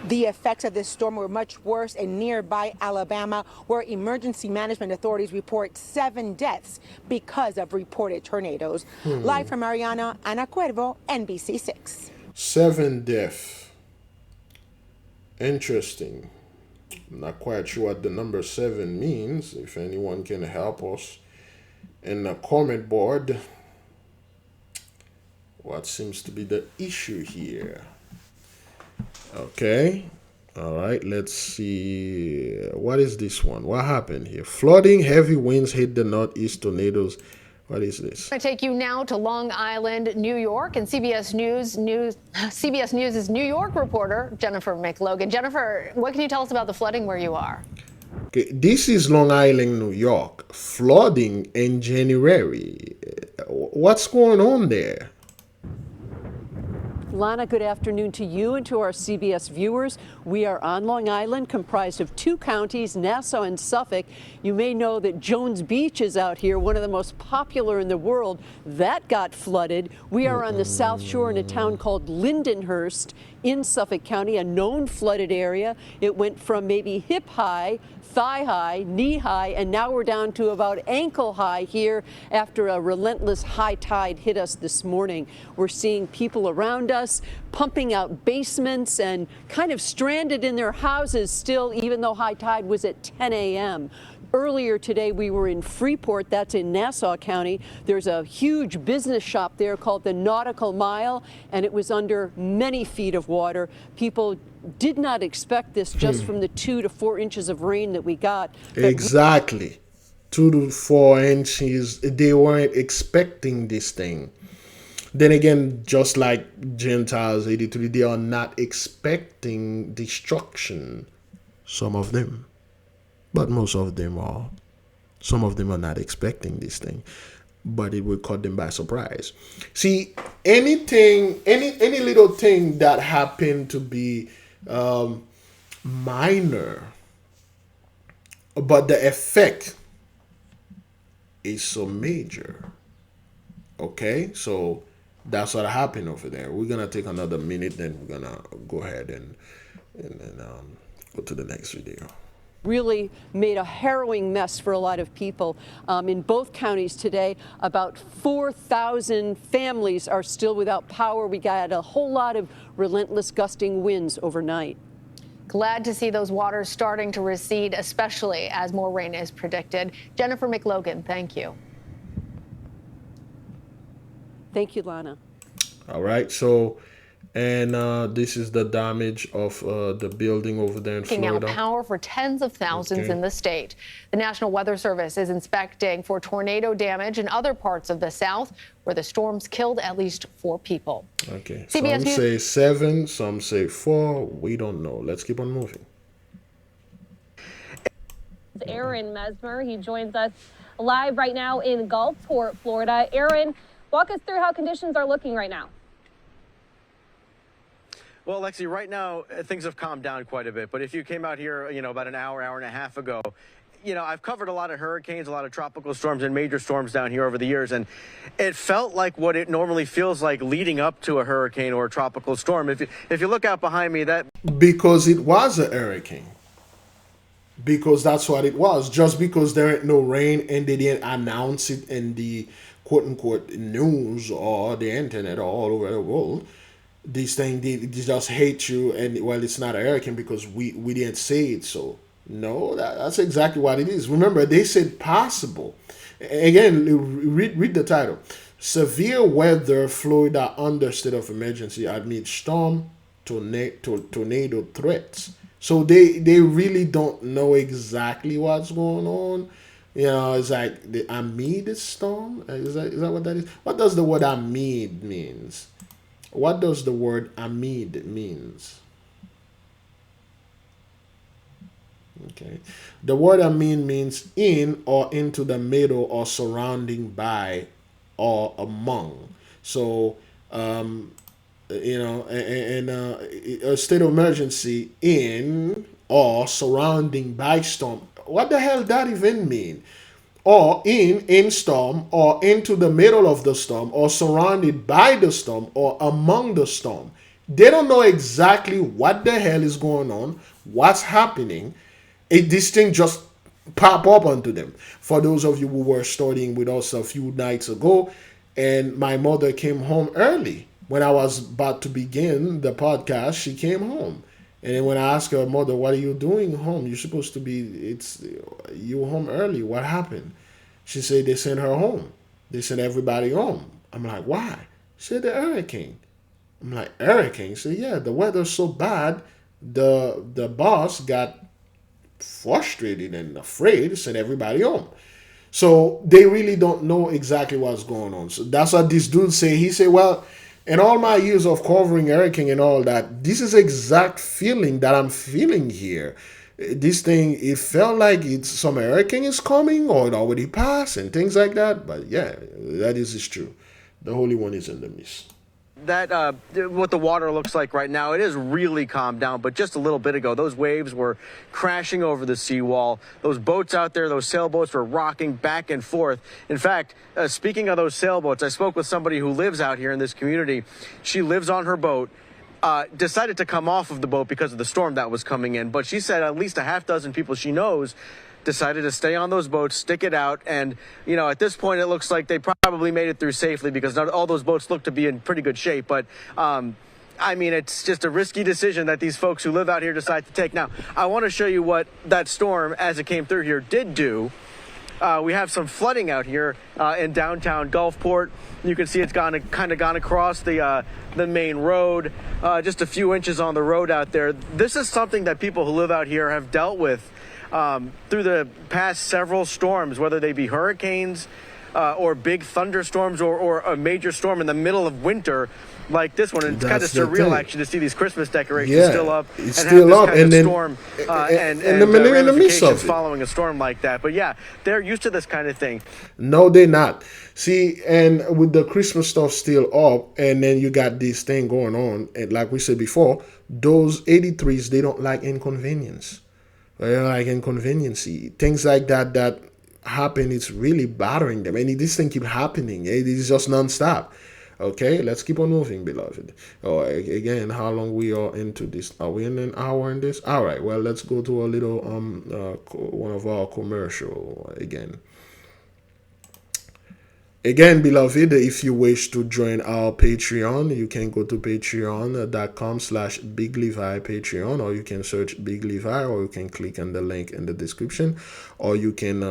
The effects of this storm were much worse in nearby Alabama, where emergency management authorities report 7 deaths because of reported tornadoes. Live from Mariana, Ana Cuervo, NBC6. 7 deaths. Interesting. I'm not quite sure what the number 7 means. If anyone can help us in the comment board, what seems to be the issue here? Okay. All right. Let's see. What is this one? What happened here? Flooding, heavy winds hit the northeast, tornadoes. What is this? I take you now to Long Island, New York, and CBS News' New York reporter Jennifer McLogan. Jennifer, what can you tell us about the flooding where you are? Okay, this is Long Island, New York. Flooding in January. What's going on there? Lana, good afternoon to you and to our CBS viewers. We are on Long Island, comprised of 2 counties, Nassau and Suffolk. You may know that Jones Beach is out here, one of the most popular in the world. That got flooded. We are on the South Shore in a town called Lindenhurst. in Suffolk County, a known flooded area. It went from maybe hip high, thigh high, knee high, and now we're down to about ankle high here after a relentless high tide hit us this morning. We're seeing people around us pumping out basements and kind of stranded in their houses still, even though high tide was at 10 a.m. Earlier today, we were in Freeport, that's in Nassau County. There's a huge business shop there called the Nautical Mile, and it was under many feet of water. People did not expect this just from the 2 to 4 inches of rain that we got. Exactly. 2 to 4 inches. They weren't expecting this thing. Then again, just like Gentiles 83, they are not expecting destruction. Some of them. But most of them are. Some of them are not expecting this thing. But it will caught them by surprise. See, anything, any little thing that happened to be minor, but the effect is so major. Okay? So that's what happened over there. We're going to take another minute, then we're going to go ahead and go to the next video. Really made a harrowing mess for a lot of people. In both counties today, about 4,000 families are still without power. We got a whole lot of relentless gusting winds overnight. Glad to see those waters starting to recede, especially as more rain is predicted. Jennifer McLogan, thank you. Thank you, Lana. All right, so, and this is the damage of the building over there in Florida. Out power for tens of thousands in the state. The National Weather Service is inspecting for tornado damage in other parts of the South, where the storms killed at least 4 people. Okay, CBS some News say 7, some say 4. We don't know. Let's keep on moving. Aaron Mesmer, he joins us live right now in Gulfport, Florida. Aaron, walk us through how conditions are looking right now. Well, Lexi, right now, things have calmed down quite a bit. But if you came out here, about an hour and a half ago, I've covered a lot of hurricanes, a lot of tropical storms and major storms down here over the years. And it felt like what it normally feels like leading up to a hurricane or a tropical storm. If you look out behind me, that... Because it was a hurricane. Because that's what it was. Just because there ain't no rain and they didn't announce it in the quote-unquote news or the internet or all over the world, these things, they just hate you, and well, it's not a hurricane because we didn't say it. So no, that's exactly what it is. Remember, they said possible. Again, read the title. Severe weather, Florida under state of emergency amid storm tornado threats. So they really don't know exactly what's going on. It's like the amid storm. Is that what that is? What does the word amid means? What does the word amid means? Okay. The word amid means in or into the middle or surrounding by or among. So, a state of emergency in or surrounding by storm. What the hell that even mean? Or in storm, or into the middle of the storm, or surrounded by the storm, or among the storm. They don't know exactly what the hell is going on, what's happening. This thing just pop up onto them. For those of you who were studying with us a few nights ago, and my mother came home early. When I was about to begin the podcast, she came home. And then when I asked her, mother, what are you doing home? You're supposed to be, you were home early. What happened? She said they sent her home. They sent everybody home. I'm like, why? She said the hurricane. I'm like, hurricane? She said, yeah, the weather's so bad, the boss got frustrated and afraid to send everybody home. So they really don't know exactly what's going on. So that's what this dude say. He said, well, in all my years of covering hurricane and all that, this is exact feeling that I'm feeling here. This thing, it felt like some hurricane is coming or it already passed and things like that. But yeah, that is true. The Holy One is in the midst. That what the water looks like right now, it is really calmed down. But just a little bit ago, those waves were crashing over the seawall. Those boats out there, those sailboats were rocking back and forth. In fact, speaking of those sailboats, I spoke with somebody who lives out here in this community. She lives on her boat, decided to come off of the boat because of the storm that was coming in. But she said at least a half dozen people she knows decided to stay on those boats, stick it out. And, you know, at this point, it looks like they probably made it through safely because not all those boats look to be in pretty good shape. But, I mean, it's just a risky decision that these folks who live out here decide to take. Now, I want to show you what that storm, as it came through here, did do. We have some flooding out here in downtown Gulfport. You can see it's kind of gone across the main road, just a few inches on the road out there. This is something that people who live out here have dealt with through the past several storms, whether they be hurricanes or big thunderstorms or a major storm in the middle of winter like this one. And it's kind of surreal actually to see these Christmas decorations still up. It's still up, and then storm and in the midst of it, following a storm like that. But yeah, they're used to this kind of thing. No, they're not. See, and with the Christmas stuff still up, and then you got this thing going on, and like we said before, those 83s, they don't like inconvenience. They don't like inconveniency. Things like that happen, it's really bothering them. And this thing keep happening. It is just nonstop. Okay, let's keep on moving, beloved. Oh, again, how long we are into this? Are we in an hour in this? All right, well, let's go to a little one of our commercial again. Again, beloved, if you wish to join our Patreon, you can go to patreon.com/BigLevi Patreon, or you can search Big Levi, or you can click on the link in the description, or you can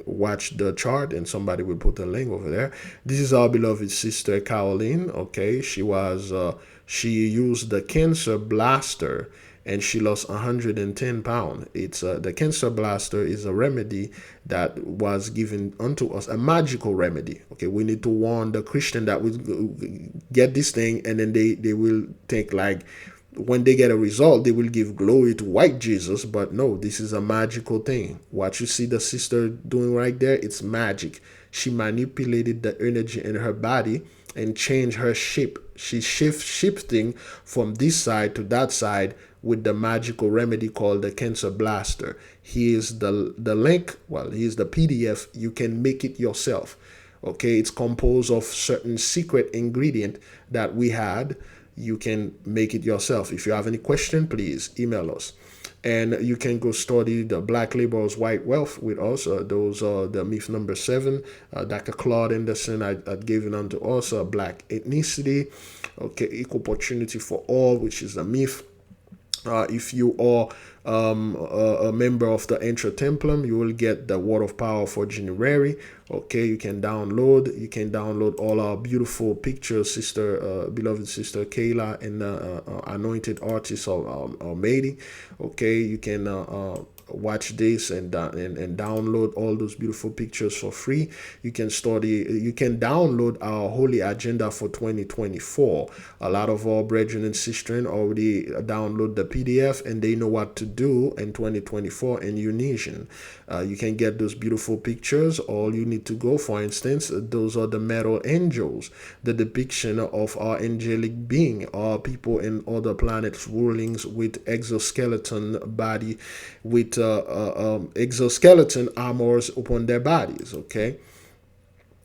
watch the chart and somebody will put a link over there. This is our beloved sister Caroline. Okay, she used the cancer blaster and she lost 110 pounds. It's the cancer blaster is a remedy that was given unto us, a magical remedy. Okay, we need to warn the Christian that we get this thing, and then they will think like when they get a result, they will give glory to white Jesus. But no, this is a magical thing. What you see the sister doing right there, it's magic. She manipulated the energy in her body and changed her shape. She's shifting from this side to that side with the magical remedy called the cancer blaster. Here's the link. Well, here's the PDF. You can make it yourself. Okay, it's composed of certain secret ingredient that we had. You can make it yourself. If you have any question, please email us. And you can go study the Black Laborers' White Wealth with us. Those are the myth number 7. Dr. Claude Anderson had given unto us black ethnicity. Okay, equal opportunity for all, which is a myth. If you are a member of the Intra Templum, you will get the Word of Power for January. Okay, you can download all our beautiful pictures, beloved sister Kayla and anointed artist or Mady. Okay, you can watch this and download all those beautiful pictures for free. You can download our holy agenda for 2024. A lot of our brethren and sisters already download the PDF and they know what to do in 2024 in Unison. You can get those beautiful pictures. All you need to go, for instance, those are the metal angels, the depiction of our angelic being, our people in other planets rulings with exoskeleton body, with exoskeleton armors upon their bodies. Okay,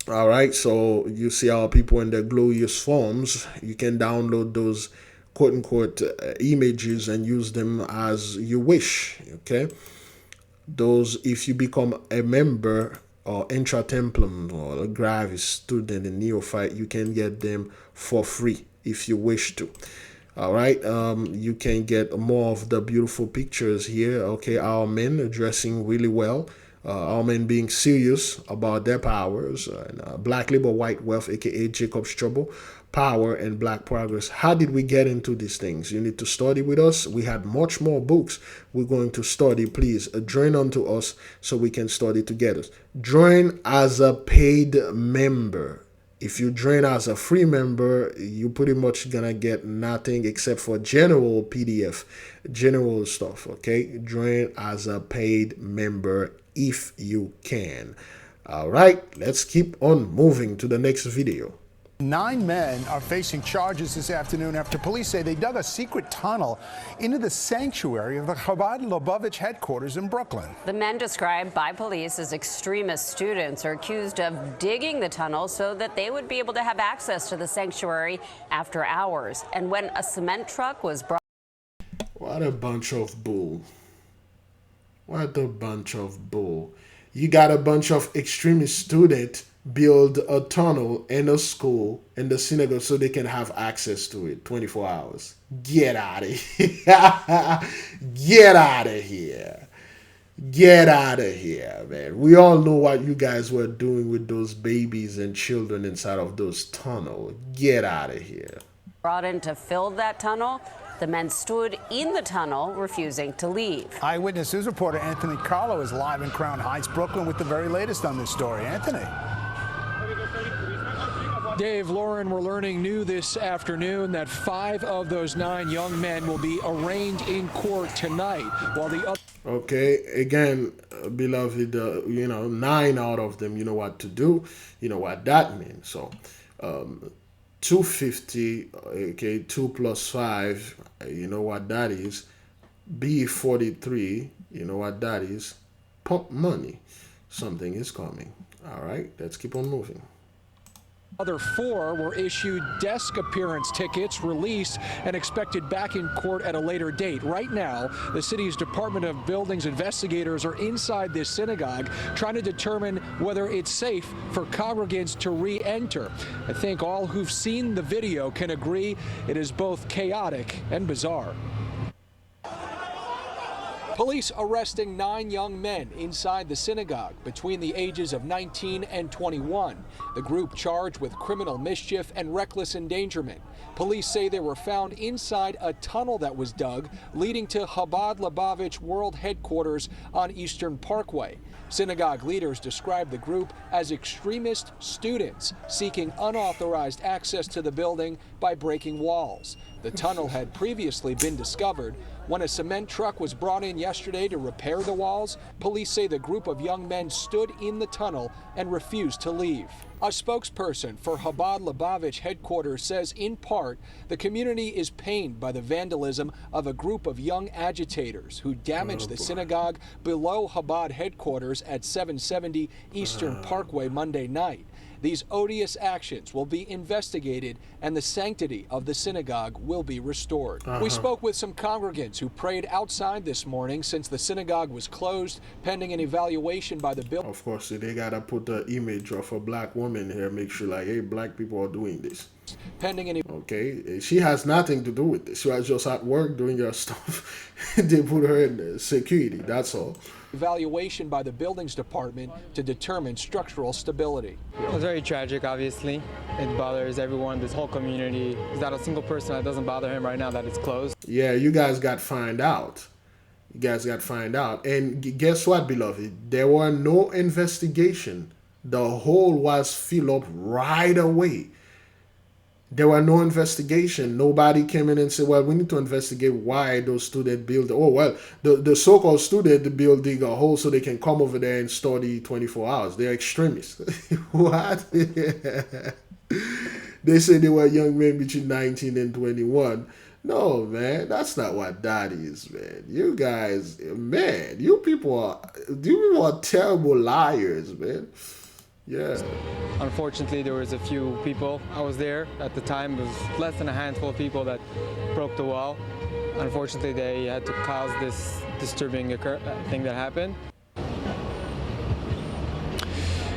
all right, so you see our people in their glorious forms. You can download those quote-unquote images and use them as you wish. Okay, those, if you become a member or Intra Templum or a Gravis student and neophyte, you can get them for free if you wish to. All right, you can get more of the beautiful pictures here. Okay, our men are dressing really well. Our men being serious about their powers. Black Labor, White Wealth, aka Jacob's Trouble, Power, and Black Progress. How did we get into these things? You need to study with us. We had much more books we're going to study. Please join unto us so we can study together. Join as a paid member. If you join as a free member, you pretty much gonna get nothing except for general PDF, general stuff. Okay, join as a paid member if you can. All right, let's keep on moving to the next video. 9 men are facing charges this afternoon after police say they dug a secret tunnel into the sanctuary of the Chabad Lubavitch headquarters in Brooklyn. The men described by police as extremist students are accused of digging the tunnel so that they would be able to have access to the sanctuary after hours. And when a cement truck was brought... What a bunch of bull. What a bunch of bull. You got a bunch of extremist students build a tunnel in a school, in the synagogue, so they can have access to it 24 hours. Get out of here. Get out of here. Get out of here, man. We all know what you guys were doing with those babies and children inside of those tunnels. Get out of here. Brought in to fill that tunnel. The men stood in the tunnel, refusing to leave. Eyewitness News reporter Anthony Carlo is live in Crown Heights, Brooklyn, with the very latest on this story. Anthony. Dave, Lauren, we're learning new this afternoon that 5 of those 9 young men will be arraigned in court tonight, while the other... Okay, again, beloved, 9 out of them, you know what to do. You know what that means. So, 250, okay, 2 plus 5, you know what that is. B43, you know what that is. Pump money. Something is coming. All right, let's keep on moving. Other 4 were issued desk appearance tickets, released, and expected back in court at a later date. Right now, the city's Department of Buildings investigators are inside this synagogue trying to determine whether it's safe for congregants to re-enter. I think all who've seen the video can agree it is both chaotic and bizarre. Police arresting 9 young men inside the synagogue between the ages of 19 and 21. The group charged with criminal mischief and reckless endangerment. Police say they were found inside a tunnel that was dug leading to Chabad Lubavitch World Headquarters on Eastern Parkway. Synagogue leaders described the group as extremist students seeking unauthorized access to the building by breaking walls. The tunnel had previously been discovered when a cement truck was brought in yesterday to repair the walls. Police say the group of young men stood in the tunnel and refused to leave. A spokesperson for Chabad Lubavitch headquarters says in part the community is pained by the vandalism of a group of young agitators who damaged the synagogue below Chabad headquarters at 770 Eastern Parkway Monday night. These odious actions will be investigated and the sanctity of the synagogue will be restored. We spoke with some congregants who prayed outside this morning since the synagogue was closed, pending an evaluation by the building. Of course, they gotta put the image of a black woman here, make sure like, hey, black people are doing this. Pending an okay, she has nothing to do with this. She was just at work doing her stuff. They put her in security, that's all. Evaluation by the buildings department to determine structural stability. It's very tragic, obviously. It bothers everyone, this whole community. There's not a single person that doesn't bother him right now that it's closed. Yeah, you guys got find out. You guys got find out. And guess what, beloved? There were no investigation. The hole was filled up right away. There were no investigation. Nobody came in and said, well, we need to investigate why those students build. Oh, well, the so-called student building a hole so they can come over there and study 24 hours. They're extremists. What? They say they were young men between 19 and 21. No, man, that's not what that is, man. You guys, man, you people are terrible liars, man. Yeah. Unfortunately, there was a few people. I was there at the time. It was less than a handful of people that broke the wall. Unfortunately, they had to cause this disturbing thing that happened.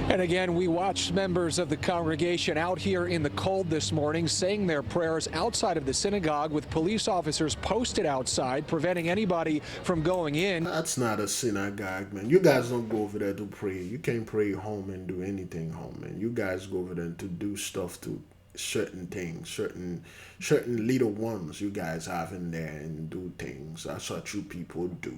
And again, we watched members of the congregation out here in the cold this morning saying their prayers outside of the synagogue with police officers posted outside preventing anybody from going in. That's not a synagogue, man. You guys don't go over there to pray. You can't pray home and do anything home, man. You guys go over there to do stuff to certain things, certain little ones you guys have in there and do things. That's what you people do.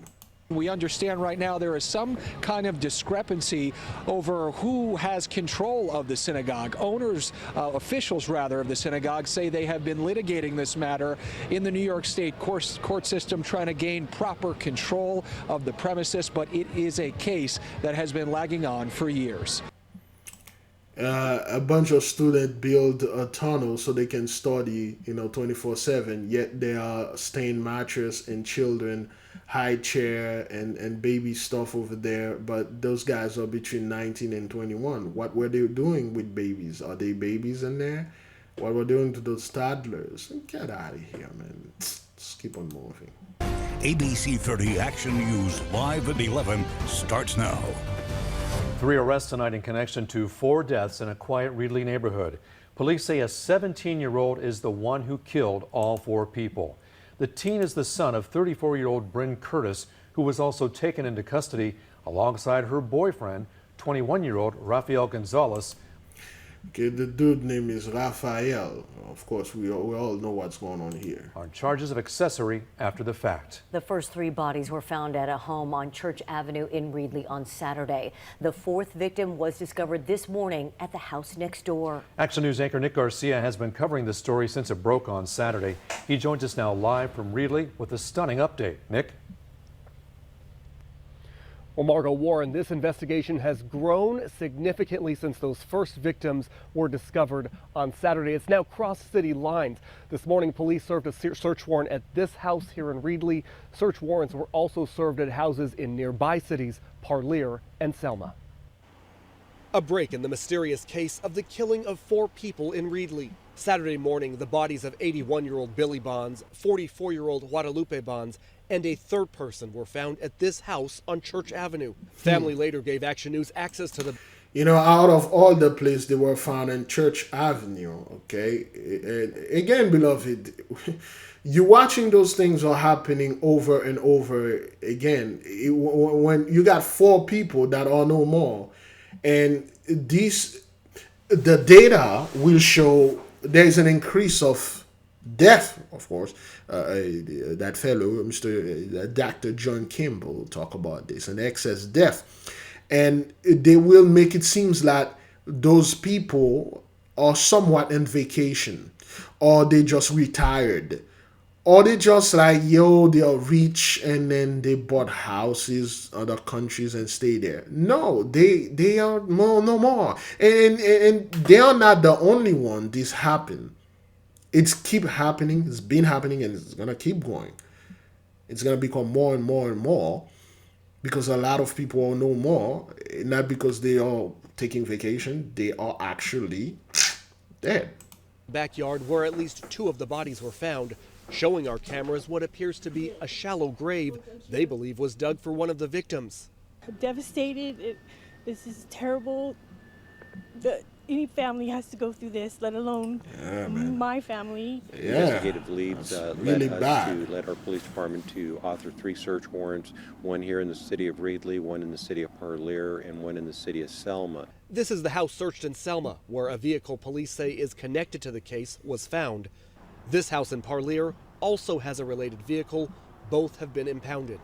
We understand right now there is some kind of discrepancy over who has control of the synagogue. Owners, officials rather, of the synagogue say they have been litigating this matter in the New York State court system, trying to gain proper control of the premises, but it is a case that has been lagging on for years. A bunch of students build a tunnel so they can study, 24/7. Yet there are stained mattress and children, high chair and baby stuff over there. But those guys are between 19 and 21. What were they doing with babies? Are they babies in there? What were they doing to those toddlers? Get out of here, man. Just keep on moving. ABC 30 Action News live at 11 starts now. 3 arrests tonight in connection to 4 deaths in a quiet Reedley neighborhood. Police say a 17-year-old is the one who killed all 4 people. The teen is the son of 34-year-old Bryn Curtis, who was also taken into custody alongside her boyfriend, 21-year-old Rafael Gonzalez. Okay, the dude name is Rafael. Of course, we all know what's going on here. On charges of accessory after the fact. The first 3 bodies were found at a home on Church Avenue in Reedley on Saturday. The 4th victim was discovered this morning at the house next door. Action News anchor Nick Garcia has been covering the story since it broke on Saturday. He joins us now live from Reedley with a stunning update. Nick? Well, Margot Warren, this investigation has grown significantly since those first victims were discovered on Saturday. It's now crossed city lines. This morning, police served a search warrant at this house here in Reedley. Search warrants were also served at houses in nearby cities, Parlier and Selma. A break in the mysterious case of the killing of 4 people in Reedley. Saturday morning, the bodies of 81-year-old Billy Bonds, 44-year-old Guadalupe Bonds, and a 3rd person were found at this house on Church Avenue. Family later gave Action News access to the... Out of all the places they were found in Church Avenue, okay? Again, beloved, you watching those things are happening over and over again. When you got 4 people that are no more, and the data will show there's an increase of death, of course. That fellow, Dr. John Kimball, talk about this, an excess death. And they will make it seem like those people are somewhat in vacation, or they just retired, or they just like, they are rich and then they bought houses, other countries and stay there. No, they are no more. And they are not the only one this happened. It's keep happening, it's been happening, and it's going to keep going. It's going to become more and more and more because a lot of people are no more, not because they are taking vacation, they are actually dead. Backyard where at least 2 of the bodies were found, showing our cameras what appears to be a shallow grave they believe was dug for one of the victims. Devastated. This is terrible. Any family has to go through this, let alone my family. Investigative leads really led our police department to author 3 search warrants, one here in the city of Reedley, one in the city of Parlier, and one in the city of Selma. This is the house searched in Selma, where a vehicle police say is connected to the case was found. This house in Parlier also has a related vehicle. Both have been impounded.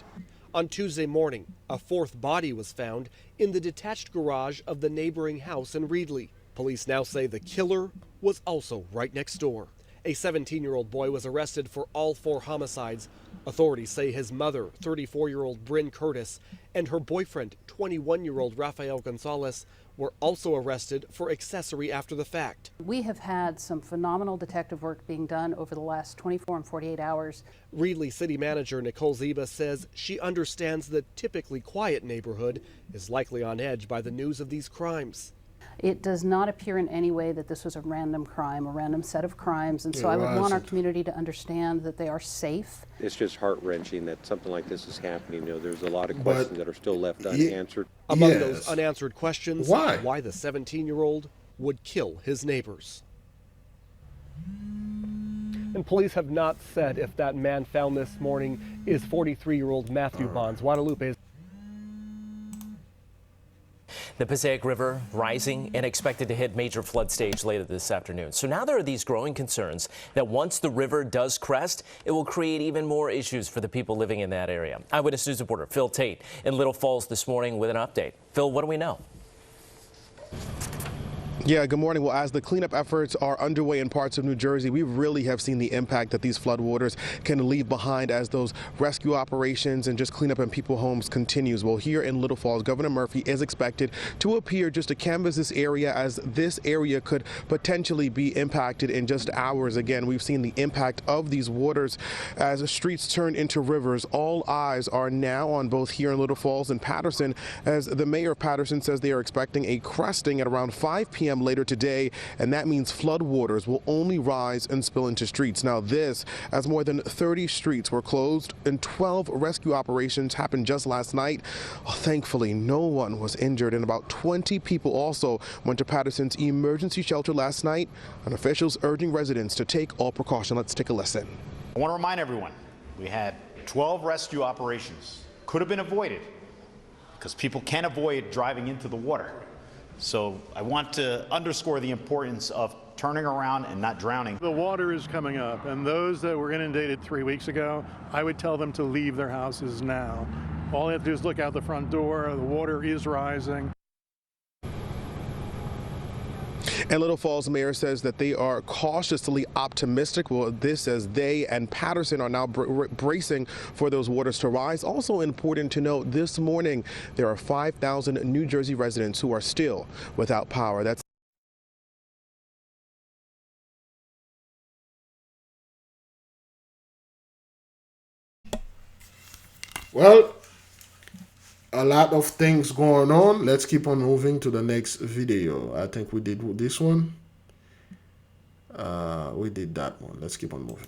On Tuesday morning, a 4th body was found in the detached garage of the neighboring house in Reedley. Police now say the killer was also right next door. A 17-year-old boy was arrested for all 4 homicides. Authorities say his mother, 34-year-old Bryn Curtis, and her boyfriend, 21-year-old Rafael Gonzalez, were also arrested for accessory after the fact. We have had some phenomenal detective work being done over the last 24 and 48 hours. Reedley City Manager Nicole Ziba says she understands the typically quiet neighborhood is likely on edge by the news of these crimes. It does not appear in any way that this was a random crime, a random set of crimes, and so I would want our community to understand that they are safe. It's just heart-wrenching that something like this is happening. There's a lot of questions that are still left unanswered. Among those unanswered questions, why the 17-year-old would kill his neighbors. And police have not said if that man found this morning is 43-year-old Matthew Bonds. Guadalupe. The Passaic River rising and expected to hit major flood stage later this afternoon. So now there are these growing concerns that once the river does crest, it will create even more issues for the people living in that area. Eyewitness News reporter Phil Tate in Little Falls this morning with an update. Phil, what do we know? Yeah, good morning. Well, as the cleanup efforts are underway in parts of New Jersey, we really have seen the impact that these floodwaters can leave behind as those rescue operations and just cleanup in people's homes continues. Well, here in Little Falls, Governor Murphy is expected to appear just to canvass this area, as this area could potentially be impacted in just hours. Again, we've seen the impact of these waters as streets turn into rivers. All eyes are now on both here in Little Falls and Patterson, as the mayor of Patterson says they are expecting a cresting at around 5 p.m. later today, and that means floodwaters will only rise and spill into streets. Now this, as more than 30 streets were closed and 12 rescue operations happened just last night. Thankfully, no one was injured, and about 20 people also went to Patterson's emergency shelter last night, and officials urging residents to take all precaution. Let's take a listen. I want to remind everyone, we had 12 rescue operations. Could have been avoided because people can't avoid driving into the water. So I want to underscore the importance of turning around and not drowning. The water is coming up, and those that were inundated 3 weeks ago, I would tell them to leave their houses now. All they have to do is look out the front door. The water is rising. And Little Falls mayor says that they are cautiously optimistic. Well, this as they and Patterson are now bracing for those waters to rise. Also important to note, this morning there are 5,000 New Jersey residents who are still without power. That's well, a lot of things going on. Let's keep on moving to the next video. I think we did this one. We did that one. Let's keep on moving.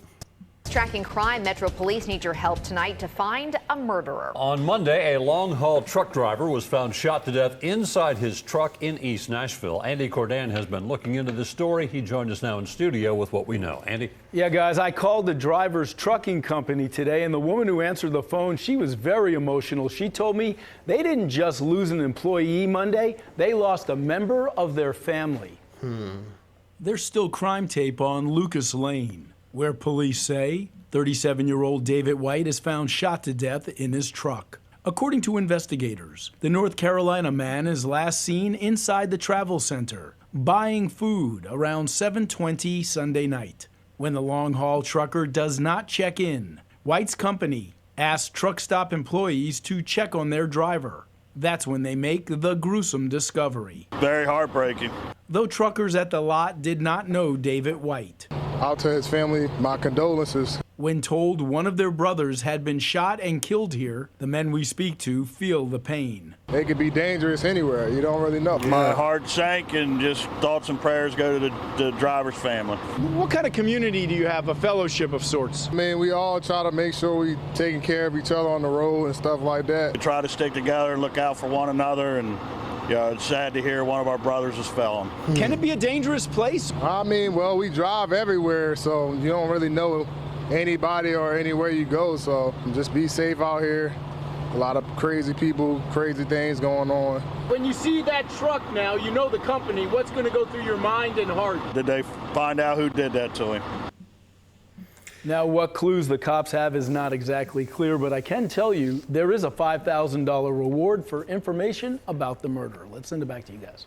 Tracking crime, Metro Police need your help tonight to find a murderer. On Monday, a long-haul truck driver was found shot to death inside his truck in East Nashville. Andy Cordan has been looking into this story. He joined us now in studio with what we know. Andy? Yeah, guys, I called the driver's trucking company today, and the woman who answered the phone, she was very emotional. She told me they didn't just lose an employee Monday, they lost a member of their family. There's still crime tape on Lucas Lane, where police say 37-year-old David White is found shot to death in his truck. According to investigators, the North Carolina man is last seen inside the travel center, buying food around 7:20 Sunday night. When the long-haul trucker does not check in, White's company asks truck stop employees to check on their driver. That's when they make the gruesome discovery. Very heartbreaking. Though truckers at the lot did not know David White. Out to his family, my condolences. When told one of their brothers had been shot and killed here, the men we speak to feel the pain. They could be dangerous anywhere. You don't really know. My heart sank, and just thoughts and prayers go to the driver's family. What kind of community do you have, a fellowship of sorts? I mean, we all try to make sure we taking care of each other on the road and stuff like that. We try to stick together and look out for one another, and yeah, it's sad to hear one of our brothers is fallen. Can it be a dangerous place? I mean, well, we drive everywhere, so you don't really know anybody or anywhere you go, so just be safe out here. A lot of crazy people, crazy things going on. When you see that truck now, you know the company. What's going to go through your mind and heart? Did they find out who did that to him? Now, what clues the cops have is not exactly clear, but I can tell you there is a $5,000 reward for information about the murder. Let's send it back to you guys.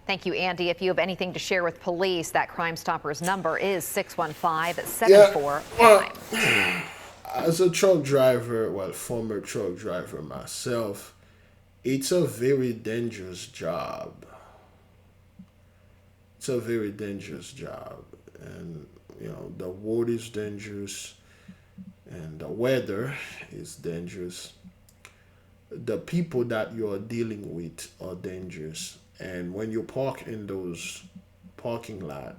Thank you, Andy. If you have anything to share with police, that Crime Stoppers number is 615-745. As a truck driver, well, former truck driver myself, it's a very dangerous job. It's a very dangerous job. And, you know, the road is dangerous and the weather is dangerous. The people that you're dealing with are dangerous. And when you park in those parking lot,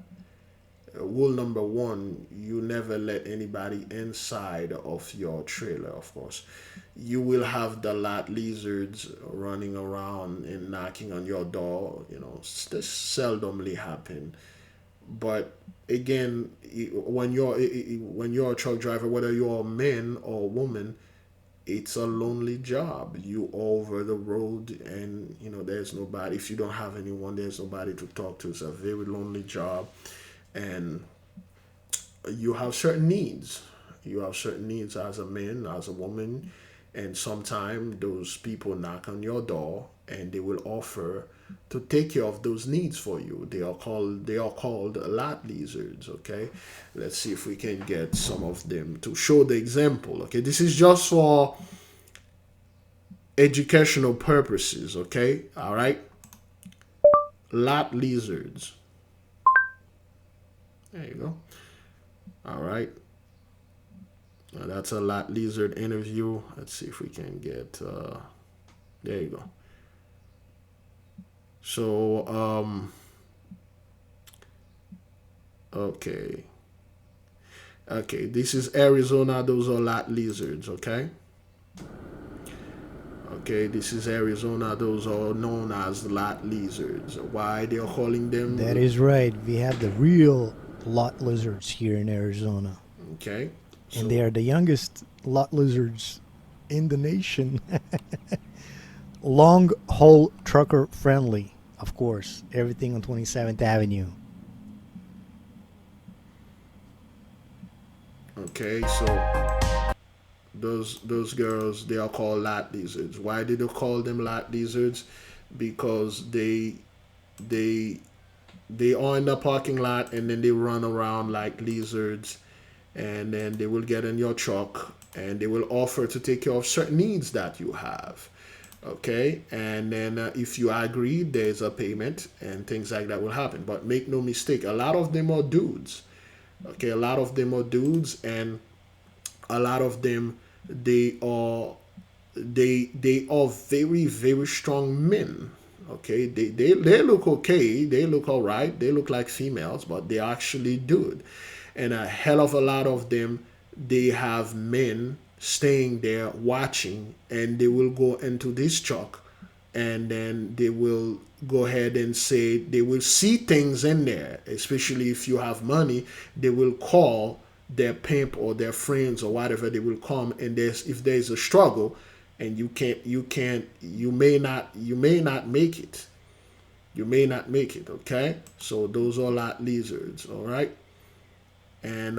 rule number one, you never let anybody inside of your trailer, of course. You will have the lot lizards running around and knocking on your door. You know, this seldomly happen. But again, when you're a truck driver, whether you're a man or a woman, it's a lonely job. You over the road and, you know, there's nobody. If you don't have anyone, there's nobody to talk to. It's a very lonely job. And you have certain needs. You have certain needs as a man, as a woman. And sometimes those people knock on your door and they will offer to take care of those needs for you. They are called lot lizards. Okay, let's see if we can get some of them to show the example. Okay, this is just for educational purposes. Okay, all right. Lot lizards. There you go. All right. Now that's a lot lizard interview. Let's see if we can get. There you go. So okay. Okay, this is Arizona. Those are lot lizards. Okay. Okay, this is Arizona. Those are known as lot lizards. Why they are calling them? That is right. We have the real lot lizards here in Arizona. Okay. And they are the youngest lot lizards in the nation. Long haul trucker friendly, of course. Everything on 27th Avenue. Okay, so those girls, they are called lot lizards. Why did they call them lot lizards? Because they are in the parking lot and then they run around like lizards, and then they will get in your truck and they will offer to take care of certain needs that you have. Okay, and then if you agree, there's a payment and things like that will happen. But make no mistake, a lot of them are dudes. Okay, a lot of them are dudes, and a lot of them, they are very, very strong men. Okay, they look okay, they look all right, they look like females, but they actually dude. And a hell of a lot of them, they have men staying there watching, and they will go into this truck, and then they will go ahead and say they will see things in there, especially if you have money. They will call their pimp or their friends or whatever. They will come, and if there's a struggle and you may not make it. You may not make it. Okay, so those are lot lizards. All right. And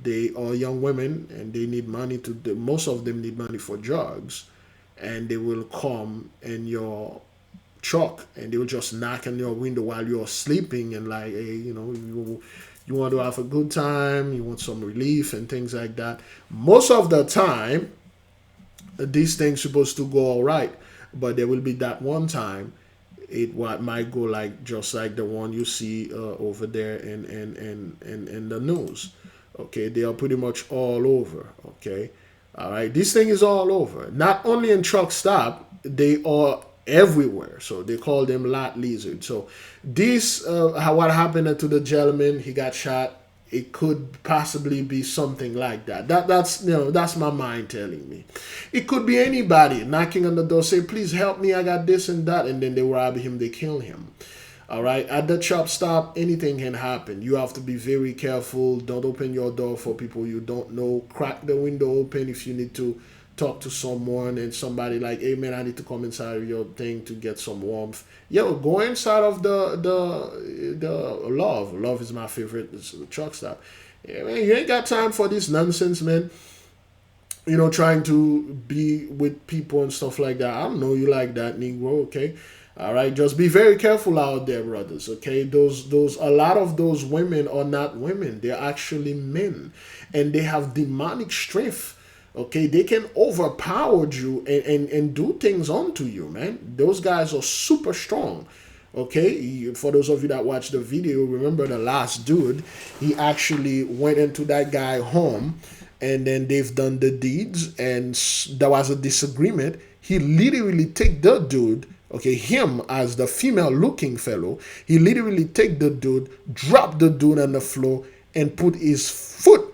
they are young women, and they need money most of them need money for drugs, and they will come in your truck and they will just knock on your window while you're sleeping, and like, hey, you want to have a good time, you want some relief and things like that. Most of the time, these things supposed to go all right, but there will be that one time it might go like just like the one you see over there in the news. Okay, they are pretty much all over. Okay, all right, this thing is all over, not only in truck stop, they are everywhere. So they call them lot lizards. So this what happened to the gentleman, he got shot, it could possibly be something like that. That's my mind telling me. It could be anybody knocking on the door, say, please help me, I got this and that, and then they rob him, they kill him. All right, at the truck stop, anything can happen. You have to be very careful. Don't open your door for people you don't know. Crack the window open if you need to talk to someone, and somebody like, hey man, I need to come inside of your thing to get some warmth. Yo, go inside of the Love is my favorite. It's the truck stop. Yeah, man, you ain't got time for this nonsense, man. Trying to be with people and stuff like that. I don't know you like that, Negro. Okay, all right. Just be very careful out there, brothers. Okay, a lot of those women are not women. They're actually men, and they have demonic strength. Okay, they can overpower you and do things onto you, man. Those guys are super strong. Okay, for those of you that watched the video, remember the last dude, he actually went into that guy home, and then they've done the deeds, and there was a disagreement. He literally take the dude, okay, him as the female looking fellow, he literally take the dude, drop the dude on the floor, and put his foot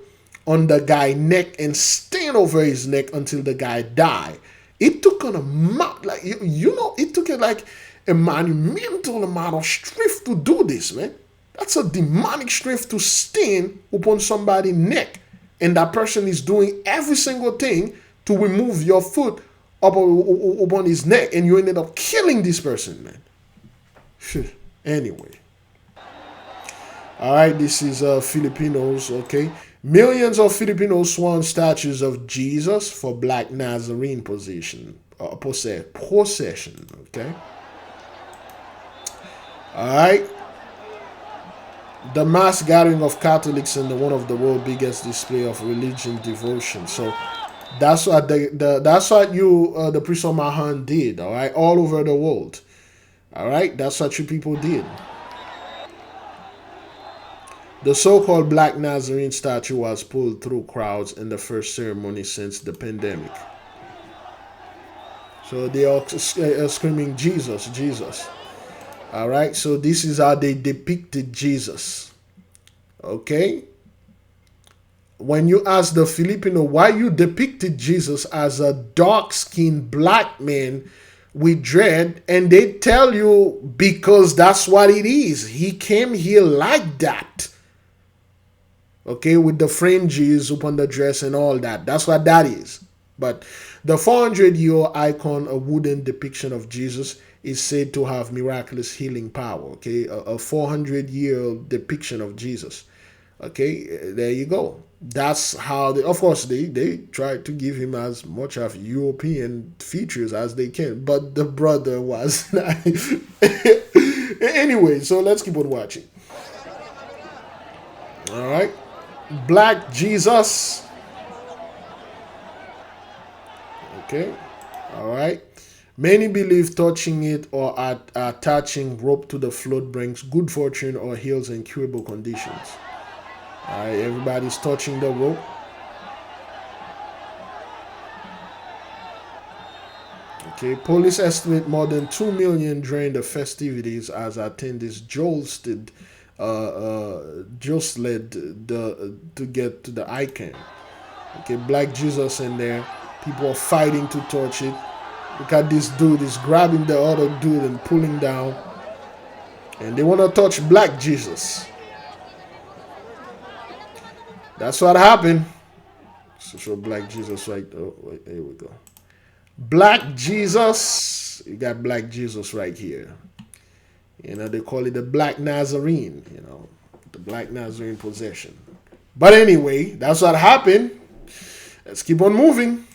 on the guy's neck and stand over his neck until the guy died. It took it took like a monumental amount of strength to do this, man. That's a demonic strength to stand upon somebody's neck, and that person is doing every single thing to remove your foot up on his neck, and you ended up killing this person, man. Anyway. All right, this is Filipinos, okay? Millions of Filipinos sworn statues of Jesus for Black Nazarene position. possession. Okay. All right. The mass gathering of Catholics in one of the world's biggest display of religion devotion. So that's what the priest of Mahan did. All right, all over the world. All right, that's what you people did. The so-called Black Nazarene statue was pulled through crowds in the first ceremony since the pandemic. So they are screaming, Jesus, Jesus. All right, so this is how they depicted Jesus. Okay? When you ask the Filipino why you depicted Jesus as a dark-skinned black man with dread, and they tell you because that's what it is. He came here like that. Okay, with the fringes upon the dress and all that. That's what that is. But the 400-year icon, a wooden depiction of Jesus, is said to have miraculous healing power. Okay, a 400-year depiction of Jesus. Okay, there you go. That's how they, of course, they try to give him as much of European features as they can, but the brother was not. Anyway, so let's keep on watching. All right. Black Jesus. Okay. All right. Many believe touching it or attaching rope to the float brings good fortune or heals incurable conditions. All right. Everybody's touching the rope. Okay. Police estimate more than 2 million during the festivities as attendees jostled to get to the icon. Okay, Black Jesus in there. People are fighting to touch it. Look at this dude. He's grabbing the other dude and pulling down. And they want to touch Black Jesus. That's what happened. So show Black Jesus right. Oh, wait, here we go. Black Jesus. You got Black Jesus right here. You know, they call it the Black Nazarene, you know, the Black Nazarene possession. But anyway, that's what happened. Let's keep on moving.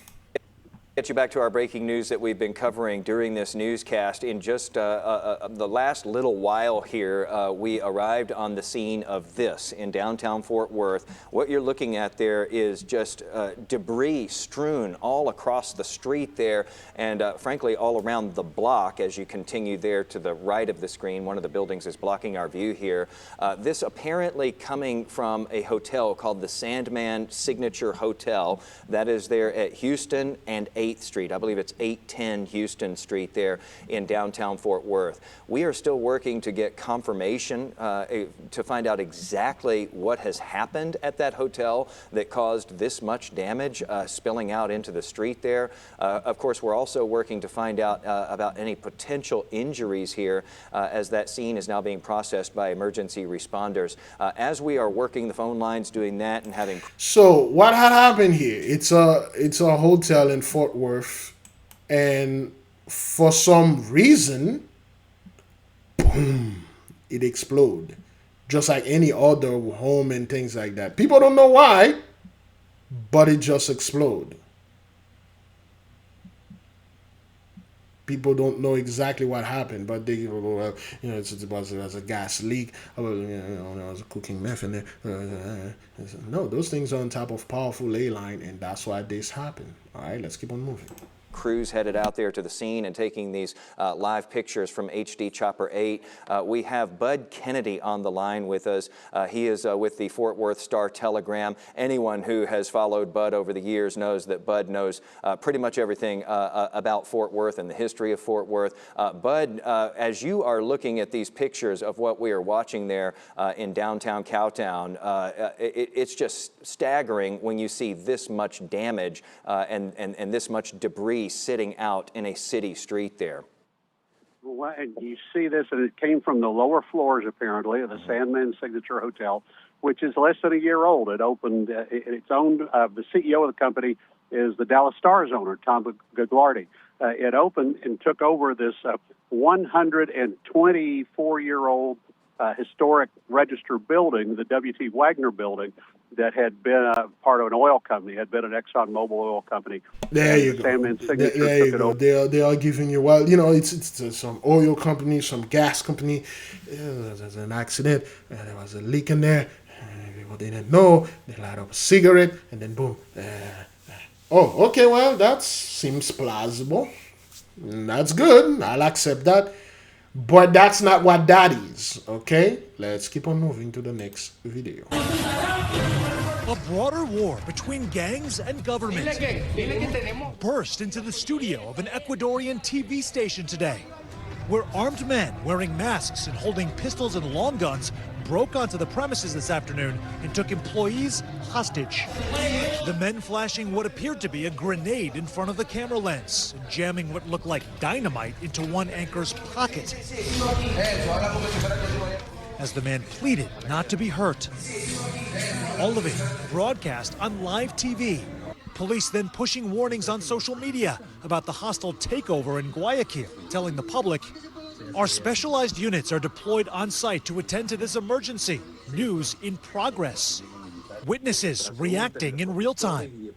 Get you back to our breaking news that we've been covering during this newscast. In just the last little while here, we arrived on the scene of this in downtown Fort Worth. What you're looking at there is just debris strewn all across the street there and frankly all around the block as you continue there to the right of the screen. One of the buildings is blocking our view here. This apparently coming from a hotel called the Sandman Signature Hotel that is there at Houston and 8th Street. I believe it's 810 Houston Street there in downtown Fort Worth. We are still working to get confirmation to find out exactly what has happened at that hotel that caused this much damage spilling out into the street there. Of course, we're also working to find out about any potential injuries here as that scene is now being processed by emergency responders. As we are working the phone lines doing that and having... So what had happened here? It's a hotel in Fort Worth, and for some reason, boom, it exploded, just like any other home and things like that. People don't know why, but it just exploded. People don't know exactly what happened, but they go, well, you know, it was a gas leak. I was cooking meth in there. No, those things are on top of powerful ley line, and that's why this happened. All right, let's keep on moving. Crews headed out there to the scene and taking these live pictures from HD Chopper 8. We have Bud Kennedy on the line with us. He is with the Fort Worth Star-Telegram. Anyone who has followed Bud over the years knows that Bud knows pretty much everything about Fort Worth and the history of Fort Worth. Bud, as you are looking at these pictures of what we are watching there in downtown Cowtown, it's just staggering when you see this much damage and this much debris sitting out in a city street there. Well, you see this, and it came from the lower floors, apparently, of the Sandman Signature Hotel, which is less than a year old. It opened, it's owned, the CEO of the company is the Dallas Stars owner, Tom Gagliardi. It opened and took over this 124-year-old historic register building, the W.T. Wagner building, that had been a part of an oil company, had been an ExxonMobil oil company. There you the go. Sandman signature There you took it go. over. They are giving you, well, it's some oil company, some gas company. There's an accident. There was a leak in there. People didn't know. They light up a cigarette, and then boom. Oh, okay. Well, that seems plausible. That's good. I'll accept that. But that's not what that is. Okay. Let's keep on moving to the next video. A broader war between gangs and government burst into the studio of an Ecuadorian TV station today, where armed men wearing masks and holding pistols and long guns broke onto the premises this afternoon and took employees hostage. The men flashing what appeared to be a grenade in front of the camera lens and jamming what looked like dynamite into one anchor's pocket as the man pleaded not to be hurt. All of it broadcast on live TV. Police then pushing warnings on social media about the hostile takeover in Guayaquil, telling the public, our specialized units are deployed on site to attend to this emergency. News in progress. Witnesses reacting in real time.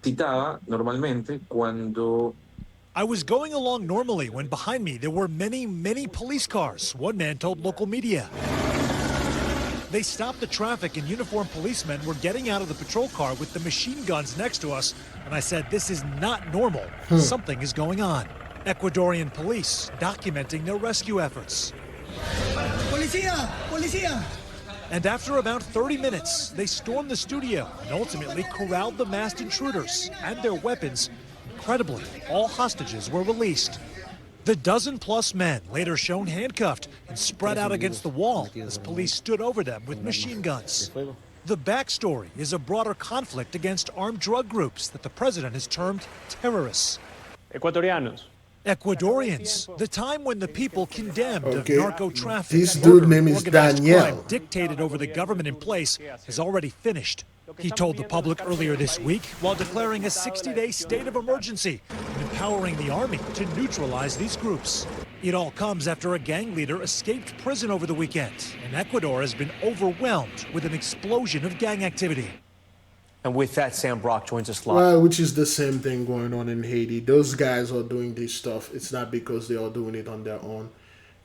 I was going along normally when behind me there were many police cars, one man told local media. They stopped the traffic and uniformed policemen were getting out of the patrol car with the machine guns next to us, and I said, this is not normal. Something is going on. Ecuadorian police documenting their rescue efforts. Policía! Policía! And after about 30 minutes, they stormed the studio and ultimately corralled the masked intruders and their weapons. Incredibly, all hostages were released. The dozen-plus men later shown handcuffed and spread out against the wall as police stood over them with machine guns. The backstory is a broader conflict against armed drug groups that the president has termed terrorists. Ecuadorianos. Ecuadorians, the time when the people condemned of narco-traffic, This dude name is organized Daniel. crime dictated over the government in place has already finished. He told the public earlier this week while declaring a 60-day state of emergency and empowering the army to neutralize these groups. It all comes after a gang leader escaped prison over the weekend, and Ecuador has been overwhelmed with an explosion of gang activity. And with that, Sam Brock joins us live. Well, which is the same thing going on in Haiti. Those guys are doing this stuff. It's not because they are doing it on their own.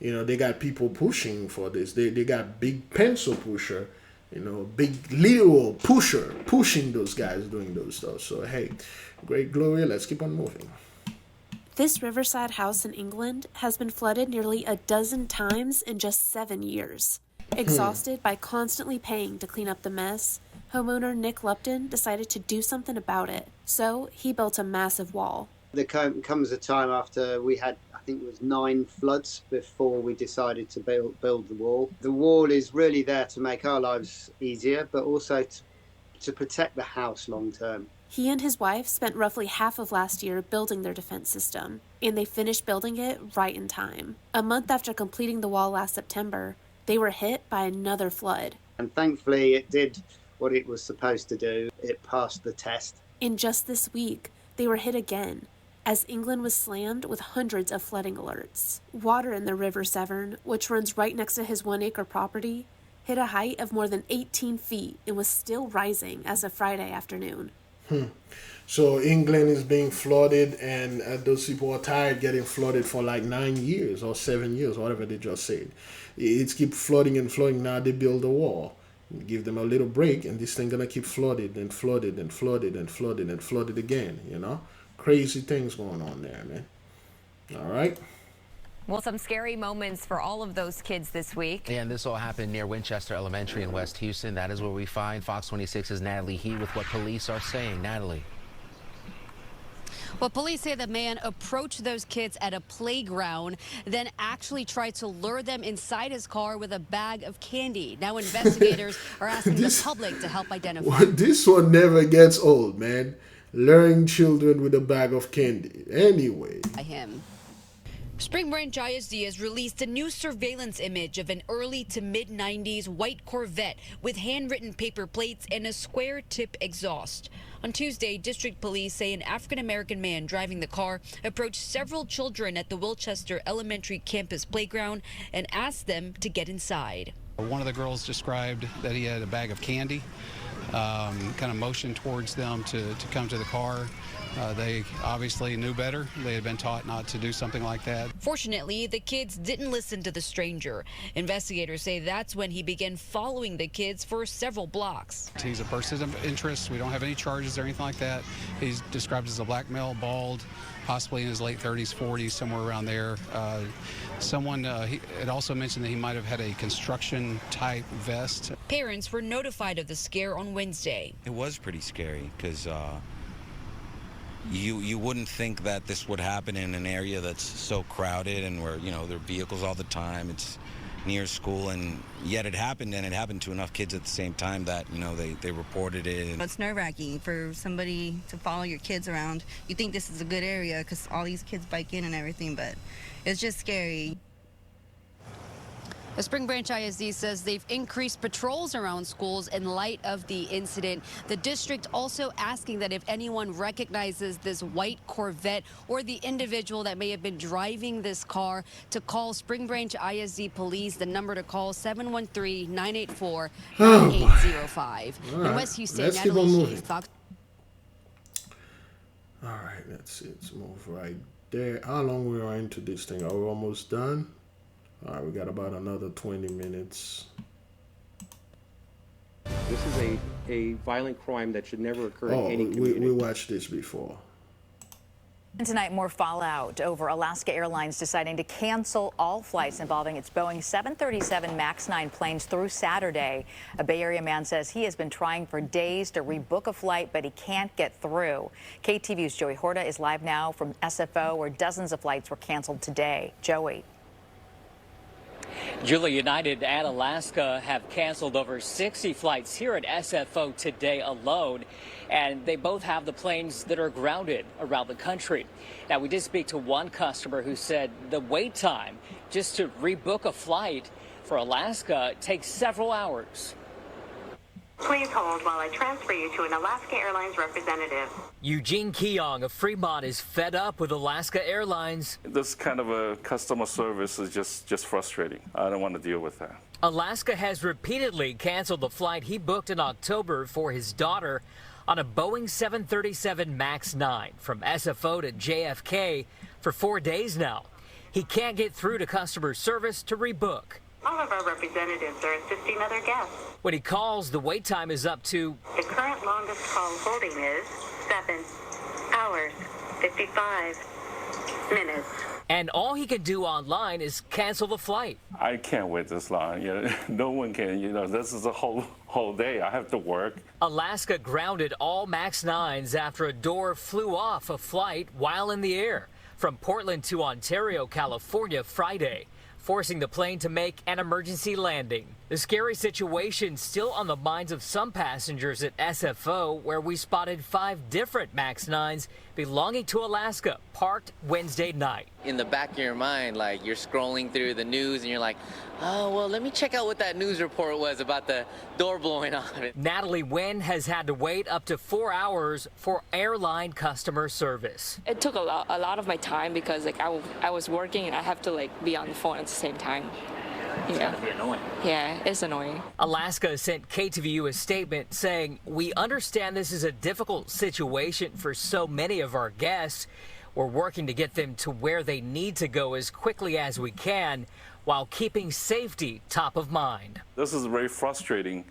They got people pushing for this. They got big pencil pusher, big literal pusher pushing those guys doing those stuff. So, hey, great Gloria, let's keep on moving. This riverside house in England has been flooded nearly a dozen times in just 7 years. Exhausted by constantly paying to clean up the mess, homeowner Nick Lupton decided to do something about it. So he built a massive wall. There comes a time after we had, I think it was 9 floods before we decided to build the wall. The wall is really there to make our lives easier, but also to protect the house long term. He and his wife spent roughly half of last year building their defense system, and they finished building it right in time. A month after completing the wall last September, they were hit by another flood. And thankfully it did what it was supposed to do. It passed the test. In just this week, they were hit again, as England was slammed with hundreds of flooding alerts. Water in the River Severn, which runs right next to his 1-acre property, hit a height of more than 18 feet and was still rising as of Friday afternoon. So England is being flooded, and those people are tired getting flooded for like 9 years or 7 years, whatever they just said. It's keep flooding and flooding. Now they build a wall. Give them a little break, and this thing gonna keep flooded and flooded and flooded and flooded and flooded again. Crazy things going on there, man. All right. Well, some scary moments for all of those kids this week. And this all happened near Winchester Elementary in West Houston. That is where we find Fox 26's Natalie He with what police are saying. Natalie. Well, police say the man approached those kids at a playground, then actually tried to lure them inside his car with a bag of candy. Now investigators are asking the public to help identify. This one never gets old, man. Luring children with a bag of candy. Anyway. By him. Spring Branch ISD has released a new surveillance image of an early to mid-90s white Corvette with handwritten paper plates and a square tip exhaust. On Tuesday, district police say an African-American man driving the car approached several children at the Wilchester Elementary campus playground and asked them to get inside. One of the girls described that he had a bag of candy. kind of motioned towards them to come to the car. They obviously knew better. They had been taught not to do something like that. Fortunately, the kids didn't listen to the stranger. Investigators say that's when he began following the kids for several blocks. He's a person of interest. We don't have any charges or anything like that. He's described as a black male, bald, possibly in his late 30s, 40s, somewhere around there. It also mentioned that he might have had a construction-type vest. Parents were notified of the scare on Wednesday. It was pretty scary because you wouldn't think that this would happen in an area that's so crowded and where, there are vehicles all the time. It's near school, and yet it happened, and it happened to enough kids at the same time that, they reported it. It's nerve-wracking for somebody to follow your kids around. You think this is a good area because all these kids bike in and everything, but it's just scary. The Spring Branch ISD says they've increased patrols around schools in light of the incident. The district also asking that if anyone recognizes this white Corvette or the individual that may have been driving this car, to call Spring Branch ISD police. The number to call 713-984-9805. In West Houston, let's keep on Natalie moving. Heath, Fox. All right, let's move right there. How long we are into this thing? Are we almost done? All right, we got about another 20 minutes. This is a violent crime that should never occur in any community. We watched this before. And tonight, more fallout over Alaska Airlines deciding to cancel all flights involving its Boeing 737 MAX 9 planes through Saturday. A Bay Area man says he has been trying for days to rebook a flight, but he can't get through. KTVU's Joey Horta is live now from SFO, where dozens of flights were canceled today. Joey. Julie, United and Alaska have canceled over 60 flights here at SFO today alone, and they both have the planes that are grounded around the country. Now, we did speak to one customer who said the wait time just to rebook a flight for Alaska takes several hours. Please hold while I transfer you to an Alaska Airlines representative. Eugene Keong of Fremont is fed up with Alaska Airlines. This kind of a customer service is just frustrating. I don't want to deal with that. Alaska has repeatedly canceled the flight he booked in October for his daughter on a Boeing 737 MAX 9 from SFO to JFK for 4 days now. He can't get through to customer service to rebook. All of our representatives are assisting other guests. When he calls, the wait time is up to... The current longest call holding is 7 hours, 55 minutes. And all he can do online is cancel the flight. I can't wait this long. No one can. This is a whole day. I have to work. Alaska grounded all MAX 9s after a door flew off a flight while in the air from Portland to Ontario, California, Friday, forcing the plane to make an emergency landing. The scary situation still on the minds of some passengers at SFO, where we spotted 5 different MAX 9s belonging to Alaska parked Wednesday night. In the back of your mind, like you're scrolling through the news and you're like, oh, well, let me check out what that news report was about the door blowing off. Natalie Nguyen has had to wait up to 4 hours for airline customer service. It took a lot of my time because I was working and I have to be on the phone at the same time. It's gotta be annoying. Yeah, it's annoying. Alaska sent KTVU a statement saying, "We understand this is a difficult situation for so many of our guests. We're working to get them to where they need to go as quickly as we can while keeping safety top of mind." This is very frustrating.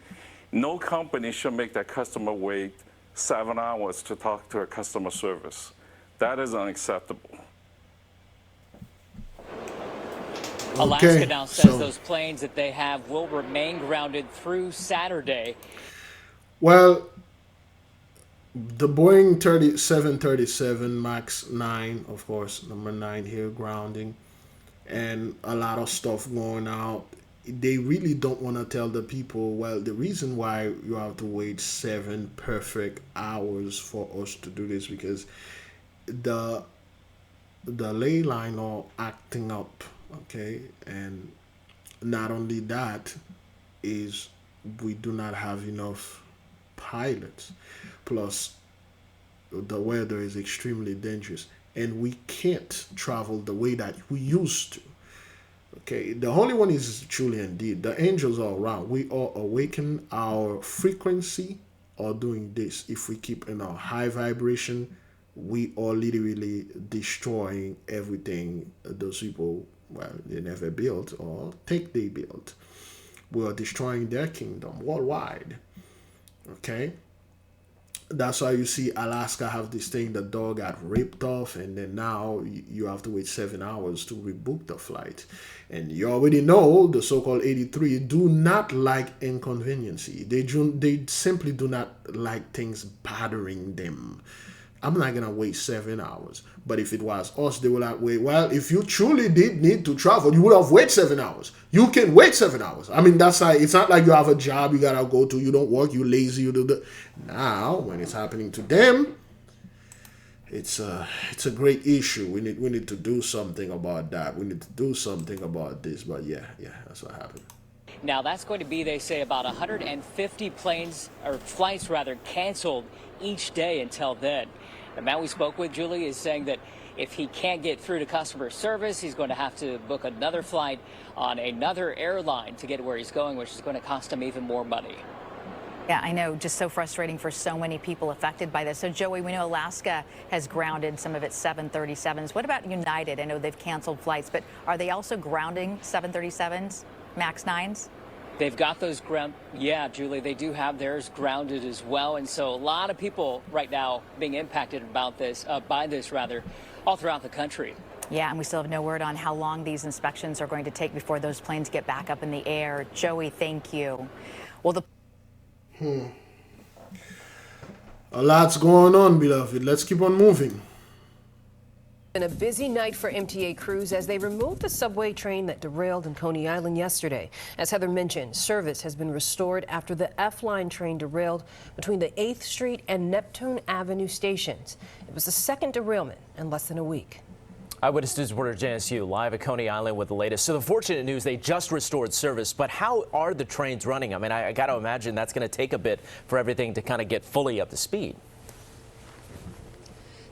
No company should make that customer wait 7 hours to talk to a customer service. That is unacceptable. Alaska now says those planes that they have will remain grounded through Saturday. Well, the Boeing 737 MAX 9, of course, number 9 here, grounding, and a lot of stuff going out. They really don't want to tell the people, well, the reason why you have to wait 7 perfect hours for us to do this, because the ley line are acting up. Okay, and not only that is we do not have enough pilots, plus the weather is extremely dangerous and we can't travel the way that we used to. Okay, the only one is truly indeed the angels are around. We are awakening our frequency are doing this. If we keep in a high vibration, we are literally destroying everything those people, well, they never built or think they built. We are destroying their kingdom worldwide. Okay? That's why you see Alaska have this thing, the door got ripped off, and then now you have to wait 7 hours to rebook the flight. And you already know the so-called 83 do not like inconveniency. They simply do not like things bothering them. I'm not gonna wait 7 hours. But if it was us, they would like, wait, well, if you truly did need to travel, you would have waited 7 hours. You can wait 7 hours. I mean, that's like, it's not like you have a job you gotta go to, you don't work, you lazy, you do the. Now, when it's happening to them, it's a great issue. We need to do something about that. We need to do something about this. But yeah, that's what happened. Now, that's going to be, they say, about 150 planes, or flights rather, canceled each day until then. The man we spoke with, Julie, is saying that if he can't get through to customer service, he's going to have to book another flight on another airline to get where he's going, which is going to cost him even more money. Yeah, I know, just so frustrating for so many people affected by this. So, Joey, we know Alaska has grounded some of its 737s. What about United? I know they've canceled flights, but are they also grounding 737s, MAX 9s? They've got those yeah, Julie, they do have theirs grounded as well. And so a lot of people right now being impacted about this, by this rather, all throughout the country. Yeah, and we still have no word on how long these inspections are going to take before those planes get back up in the air. Joey, thank you. Well, A lot's going on, beloved. Let's keep on moving. Been a busy night for MTA crews as they removed the subway train that derailed in Coney Island yesterday. As Heather mentioned, service has been restored after the F-line train derailed between the 8th Street and Neptune Avenue stations. It was the second derailment in less than a week. Eyewitness News reporter Janice Yu live at Coney Island with the latest. So the fortunate news, they just restored service, but how are the trains running? I mean, I got to imagine that's going to take a bit for everything to kind of get fully up to speed.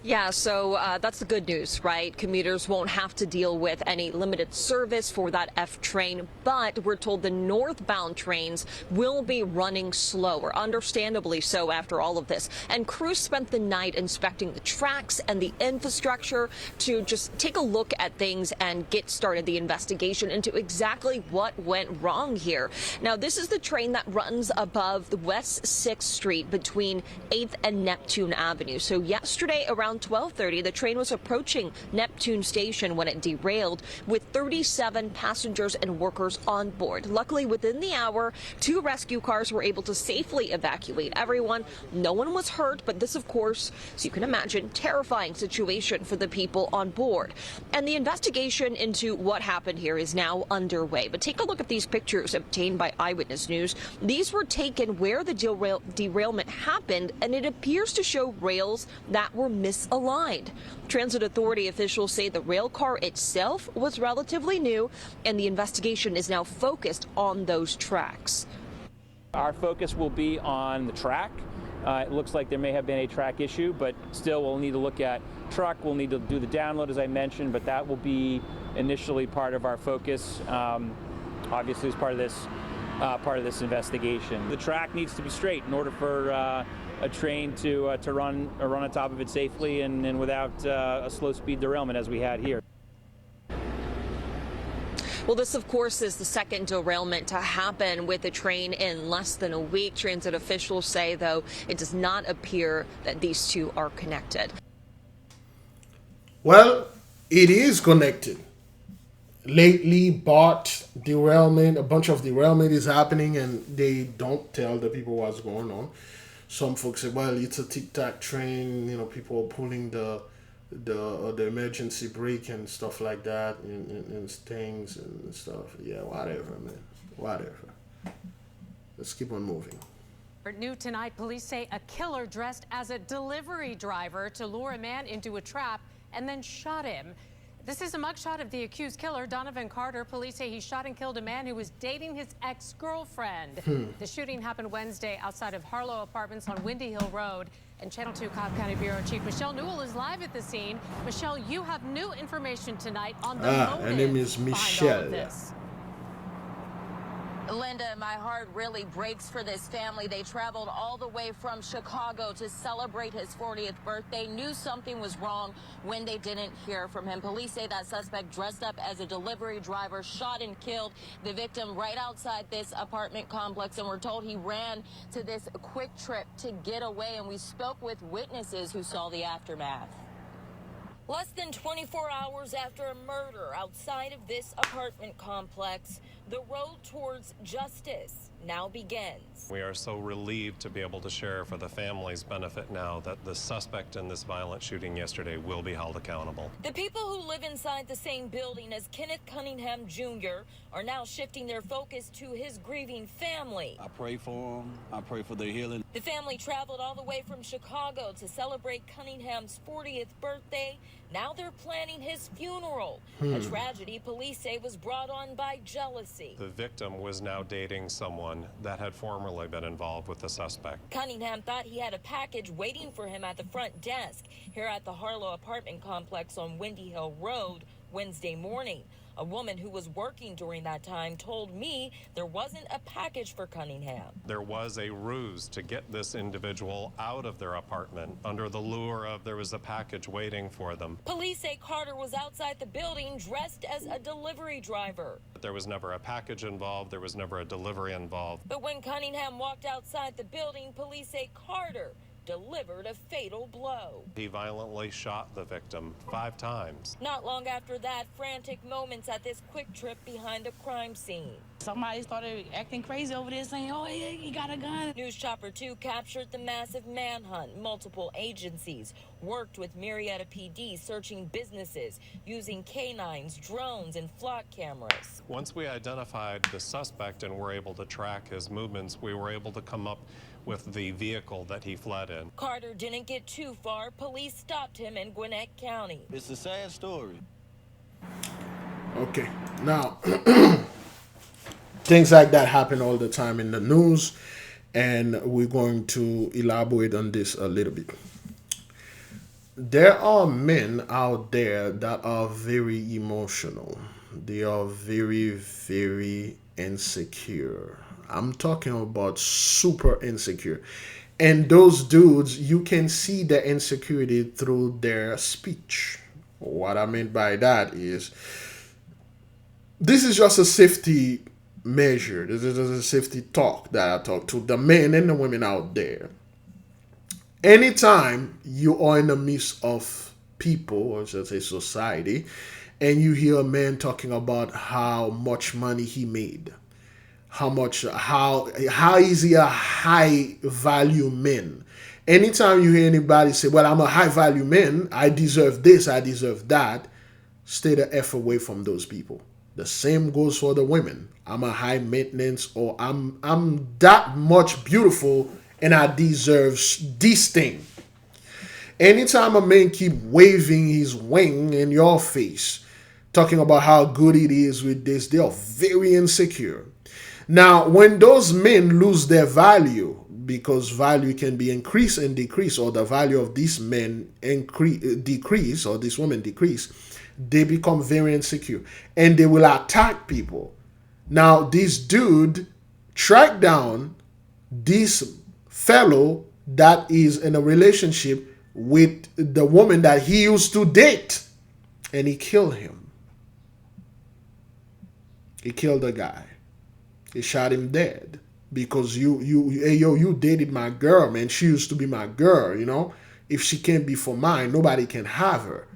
Yeah, so that's the good news, right? Commuters won't have to deal with any limited service for that F train, but we're told the northbound trains will be running slower, understandably so after all of this. And crews spent the night inspecting the tracks and the infrastructure to just take a look at things and get started the investigation into exactly what went wrong here. Now, this is the train that runs above the West 6th Street between 8th and Neptune Avenue. So yesterday around 12:30, the train was approaching Neptune Station when it derailed with 37 passengers and workers on board. Luckily, within the hour, 2 rescue cars were able to safely evacuate everyone. No one was hurt, but this, of course, as you can imagine, terrifying situation for the people on board. And the investigation into what happened here is now underway. But take a look at these pictures obtained by Eyewitness News. These were taken where the derailment happened, and it appears to show rails that were misaligned. Transit Authority officials say the rail car itself was relatively new, and the investigation is now focused on those tracks. Our focus will be on the track. It looks like there may have been a track issue, but still we'll need to look at truck. We'll need to do the download, as I mentioned, but that will be initially part of our focus, obviously as part of this investigation. The track needs to be straight in order for a train to run on top of it safely and without a slow speed derailment as we had here. Well, this, of course, is the second derailment to happen with the train in less than a week. Transit officials say, though, it does not appear that these two are connected. Well, it is connected. Lately, derailment, a bunch of derailment is happening, and they don't tell the people what's going on. Some folks say, well, it's a tic-tac train, you know, people are pulling the emergency brake and stuff like that, and things and stuff. Yeah, whatever, man. Whatever. Let's keep on moving. New tonight, police say a killer dressed as a delivery driver to lure a man into a trap and then shot him. This is a mugshot of the accused killer, Donovan Carter. Police say he shot and killed a man who was dating his ex-girlfriend. The shooting happened Wednesday outside of Harlow Apartments on Windy Hill Road. And Channel 2 Cobb County Bureau Chief Michelle Newell is live at the scene. Michelle, you have new information tonight on the motive her name is behind all Michelle. of this. Linda, my heart really breaks for this family. They traveled all the way from Chicago to celebrate his 40th birthday, knew something was wrong when they didn't hear from him. Police say that suspect dressed up as a delivery driver shot and killed the victim right outside this apartment complex, and we're told he ran to this quick trip to get away, and we spoke with witnesses who saw the aftermath. Less than 24 hours after a murder outside of this apartment complex, the road towards justice now begins. We are so relieved to be able to share for the family's benefit now that the suspect in this violent shooting yesterday will be held accountable. The people who live inside the same building as Kenneth Cunningham Jr. are now shifting their focus to his grieving family. I pray for them. I pray for their healing. The family traveled all the way from Chicago to celebrate Cunningham's 40th birthday. Now they're planning his funeral, a tragedy police say was brought on by jealousy. The victim was now dating someone that had formerly been involved with the suspect. Cunningham thought he had a package waiting for him at the front desk here at the Harlow apartment complex on Windy Hill Road Wednesday morning. A woman who was working during that time told me there wasn't a package for Cunningham. There was a ruse to get this individual out of their apartment under the lure of there was a package waiting for them. Police say Carter was outside the building dressed as a delivery driver. There was never a package involved. There was never a delivery involved. But when Cunningham walked outside the building, police say Carter delivered a fatal blow. He violently shot the victim 5 times. Not long after that, frantic moments at this quick trip behind a crime scene. Somebody started acting crazy over there saying, oh, yeah, he got a gun. News Chopper 2 captured the massive manhunt. Multiple agencies worked with Marietta PD searching businesses using canines, drones, and flock cameras. Once we identified the suspect and were able to track his movements, we were able to come up with the vehicle that he fled in. Carter didn't get too far. Police stopped him in Gwinnett County. It's a sad story. Okay, now things like that happen all the time in the news, and we're going to elaborate on this a little bit. There are men out there that are very emotional. They are very, very insecure. I'm talking about super insecure. And those dudes, you can see their insecurity through their speech. What I mean by that is, this is just a safety measure. This is a safety talk that I talk to the men and the women out there. Anytime you are in the midst of people, or should I say society, and you hear a man talking about how much money he made, how is he a high value man? Anytime you hear anybody say, well, I'm a high value man, I deserve this, I deserve that, stay the F away from those people. The same goes for the women. I'm a high maintenance, or I'm that much beautiful and I deserve this thing. Anytime a man keep waving his wing in your face, talking about how good it is with this, they are very insecure. Now, when those men lose their value, because value can be increased and decreased, or the value of these men decrease, or this woman decrease, they become very insecure and they will attack people. Now, this dude tracked down this fellow that is in a relationship with the woman that he used to date, and he killed him. He killed the guy. He shot him dead because you dated my girl, man. She used to be my girl, you know. If she can't be for mine, nobody can have her.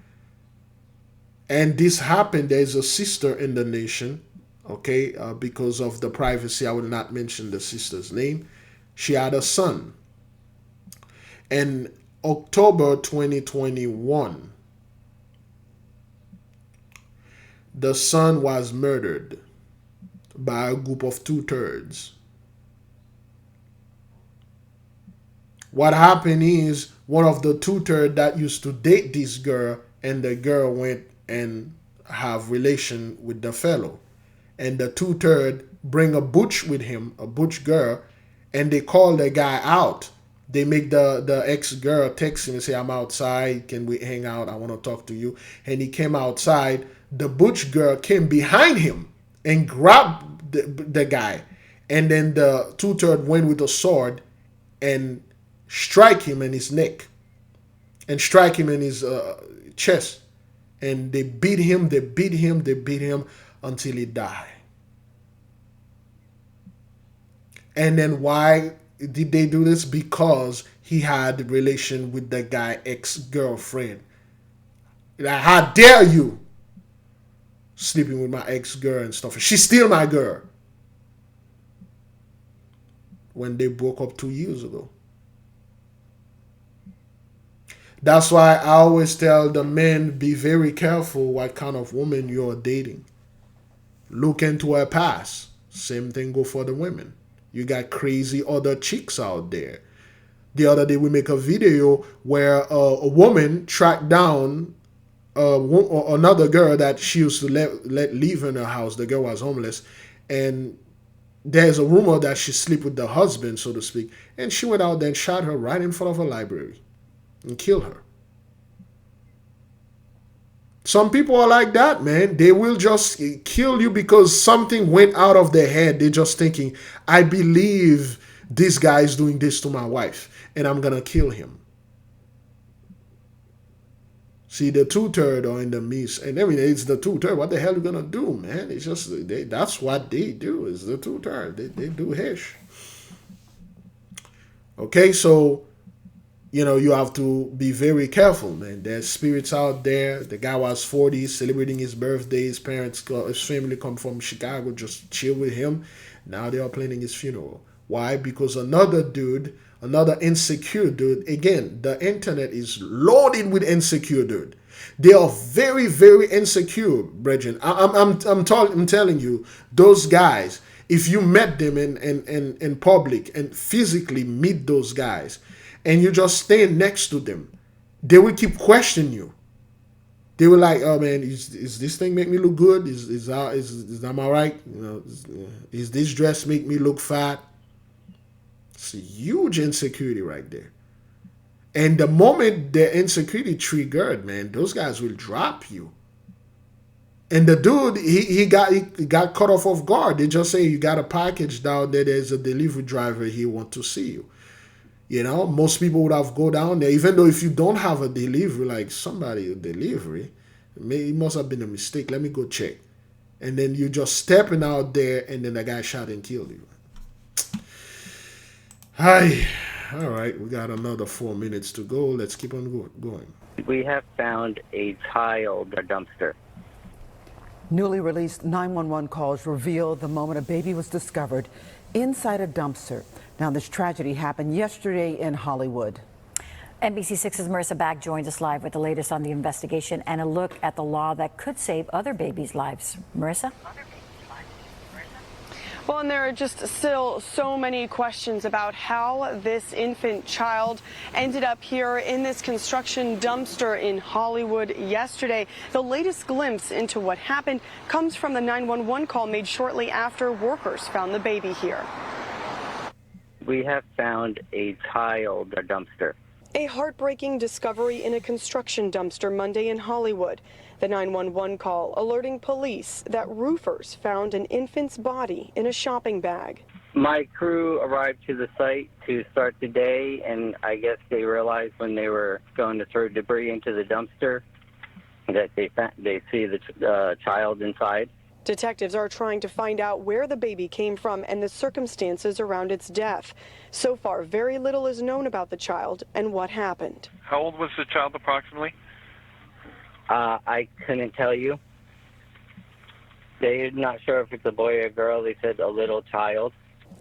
And this happened. There's a sister in the nation, okay, because of the privacy, I will not mention the sister's name. She had a son. In October 2021, the son was murdered by a group of 2/3. What happened is, one of the 2/3 that used to date this girl, and the girl went and have relation with the fellow, and the 2/3 bring a butch with him, a butch girl, and they call the guy out. They make the ex-girl text him and say, I'm outside, can we hang out, I want to talk to you. And he came outside. The butch girl came behind him and grabbed the guy And then the two-third went with a sword and strike him in his neck and strike him in his chest. And they beat him until he died. And then why did they do this? Because he had a relation with the guy's ex-girlfriend. Like, how dare you sleeping with my ex-girl and stuff. She's still my girl. When they broke up 2 years ago. That's why I always tell the men, be very careful what kind of woman you're dating. Look into her past. Same thing go for the women. You got crazy other chicks out there. The other day we make a video where a woman tracked down another girl that she used to let leave in her house. The girl was homeless. And there's a rumor that she slept with the husband, so to speak. And she went out there and shot her right in front of a library and killed her. Some people are like that, man. They will just kill you because something went out of their head. They're just thinking, I believe this guy is doing this to my wife and I'm going to kill him. See, the two-third are in the midst. And I mean, it's the two-third. What the hell are you going to do, man? It's just, that's what they do, is the two-third. They do hish. Okay, so, you know, you have to be very careful, man. There's spirits out there. The guy was 40, celebrating his birthday. His his family come from Chicago, just chill with him. Now they are planning his funeral. Why? Because another dude, another insecure dude, again, the internet is loaded with insecure dude. They are very, very insecure, brethren. I'm telling you, those guys, if you met them in public and physically meet those guys, and you just stand next to them, they will keep questioning you. They were like, "Oh man, is this thing make me look good? Is am I right? You know, is this dress make me look fat?" It's a huge insecurity right there. And the moment the insecurity triggered, man, those guys will drop you. And the dude, he got caught off guard. They just say, you got a package down there. There's a delivery driver here want to see you. You know, most people would have go down there, even though if you don't have a delivery, like somebody a delivery, it must have been a mistake. Let me go check. And then you just stepping out there, and then the guy shot and killed you. Hi. All right, we got another 4 minutes to go. Let's keep on going. We have found a child dumpster. Newly released 911 calls reveal the moment a baby was discovered inside a dumpster. Now, this tragedy happened yesterday in Hollywood. NBC6's Marissa Back joins us live with the latest on the investigation and a look at the law that could save other babies' lives. Marissa? Well, and there are just still so many questions about how this infant child ended up here in this construction dumpster in Hollywood yesterday. The latest glimpse into what happened comes from the 911 call made shortly after workers found the baby here. We have found a child dumpster. A heartbreaking discovery in a construction dumpster Monday in Hollywood. The 911 call alerting police that roofers found an infant's body in a shopping bag. My crew arrived to the site to start the day, and I guess they realized when they were going to throw debris into the dumpster that they see the child inside. Detectives are trying to find out where the baby came from and the circumstances around its death. So far, very little is known about the child and what happened. How old was the child approximately? I couldn't tell you. They're not sure if it's a boy or a girl. They said a little child.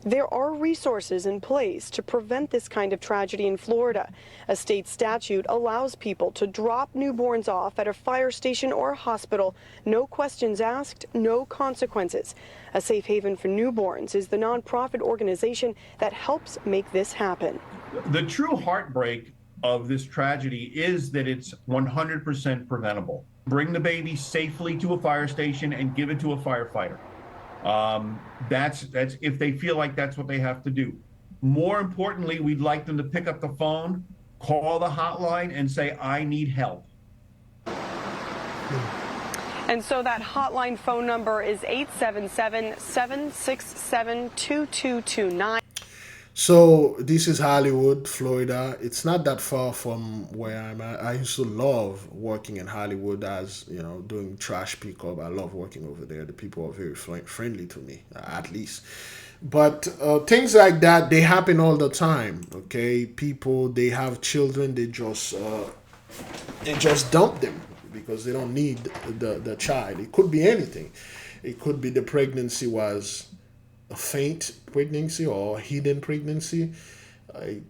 There are resources in place to prevent this kind of tragedy in Florida. A state statute allows people to drop newborns off at a fire station or a hospital. No questions asked, no consequences. A Safe Haven for Newborns is the nonprofit organization that helps make this happen. The true heartbreak of this tragedy is that it's 100% preventable. Bring the baby safely to a fire station and give it to a firefighter. That's if they feel like that's what they have to do. More importantly, we'd like them to pick up the phone, call the hotline, and say, I need help. And so that hotline phone number is 877-767-2229. So this is Hollywood, Florida. It's not that far from where I'm at. I used to love working in Hollywood as, doing trash pickup. I love working over there. The people are very friendly to me, at least. But things like that, they happen all the time. Okay, people, they have children, they just dump them because they don't need the child. It could be anything. It could be the pregnancy was a faint pregnancy or a hidden pregnancy, a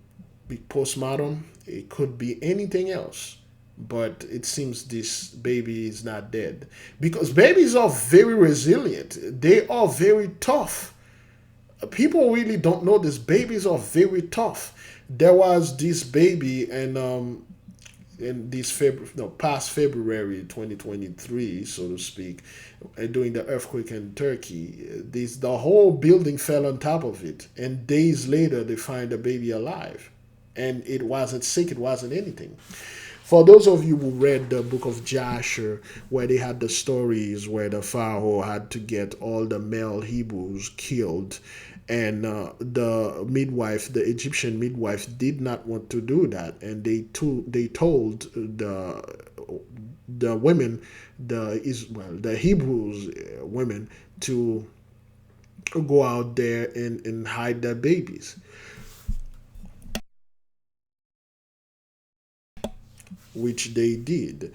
postmortem. It could be anything else. But it seems this baby is not dead because babies are very resilient. They are very tough. People really don't know this. Babies are very tough. There was this baby, and in this past February 2023, so to speak, during the earthquake in Turkey, the whole building fell on top of it, and days later they find the baby alive, and it wasn't sick, it wasn't anything. For those of you who read the book of Joshua, where they had the stories where the Pharaoh had to get all the male Hebrews killed, and the midwife, the Egyptian midwife, did not want to do that, and they told the women, the Hebrews women, to go out there and hide their babies, which they did.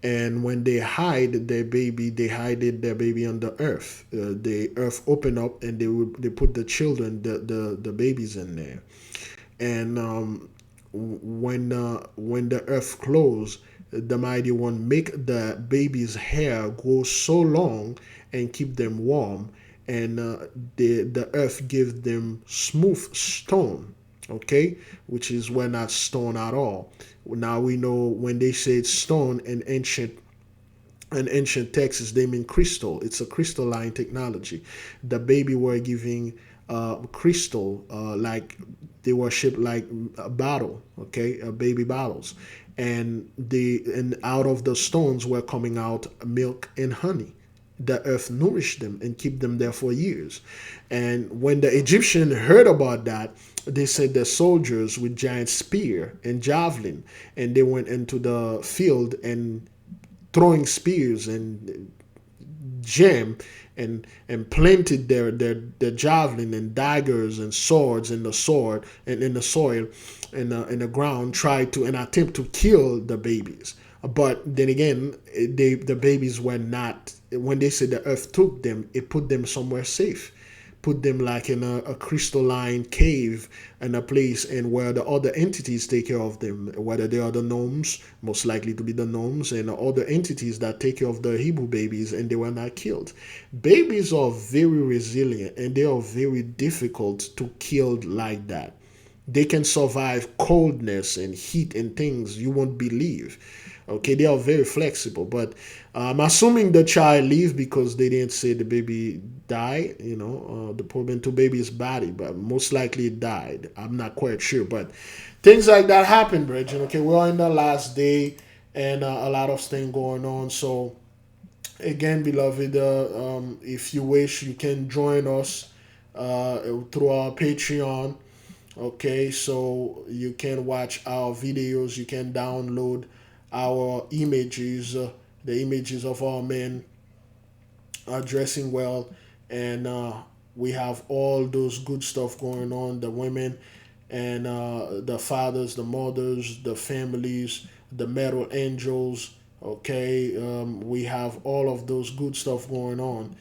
And when they hide their baby, they hide their baby on the earth. The earth opened up, and they put the children, the babies in there. And when the earth closed, the mighty one make the baby's hair grow so long and keep them warm, and the earth give them smooth stone. Okay, which is we're not stone at all. Now we know when they say stone in ancient Texas, they mean crystal. It's a crystalline technology. The baby were giving crystal, like they were shaped like a bottle, okay, baby bottles, and out of the stones were coming out milk and honey. The earth nourished them and keep them there for years. And when the Egyptian heard about that, they sent their soldiers with giant spear and javelin, and they went into the field and throwing spears and gem and planted their javelin and daggers and swords in the sword and in the soil in the ground, tried to and attempt to kill the babies. But then again, the babies were not. When they said the earth took them, it put them somewhere safe, put them like in a crystalline cave, in a place, and where the other entities take care of them, whether they are the Noms, most likely to be the Noms, and other entities that take care of the Hebrew babies, and they were not killed. Babies are very resilient, and they are very difficult to kill like that. They can survive coldness and heat and things you won't believe. Okay, they are very flexible, but I'm assuming the child lived because they didn't say the baby died. The problem to baby's body, but most likely it died. I'm not quite sure, but things like that happen, Bridget. Okay, we're in the last day, and a lot of things going on. So again, beloved, if you wish, you can join us through our Patreon. Okay, so you can watch our videos, you can download our images, the images of our men are dressing well, and we have all those good stuff going on, the women and the fathers, the mothers, the families, the metal angels. Okay, we have all of those good stuff going on,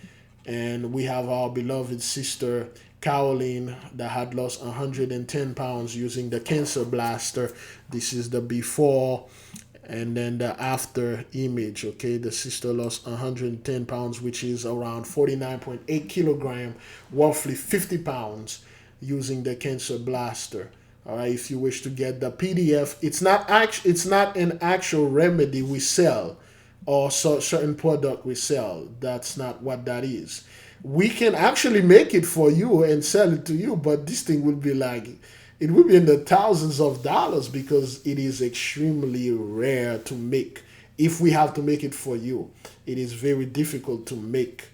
and we have our beloved sister Caroline that had lost 110 pounds using the cancer blaster. This is the before and then the after image. Okay, the sister lost 110 pounds, which is around 49.8 kilogram, roughly 50 pounds, using the cancer blaster. All right, if you wish to get the PDF, it's not an actual remedy we sell or certain product we sell. That's not what that is. We can actually make it for you and sell it to you, but this thing would be like, it would be in the thousands of dollars because it is extremely rare to make if we have to make it for you, it is very difficult to make.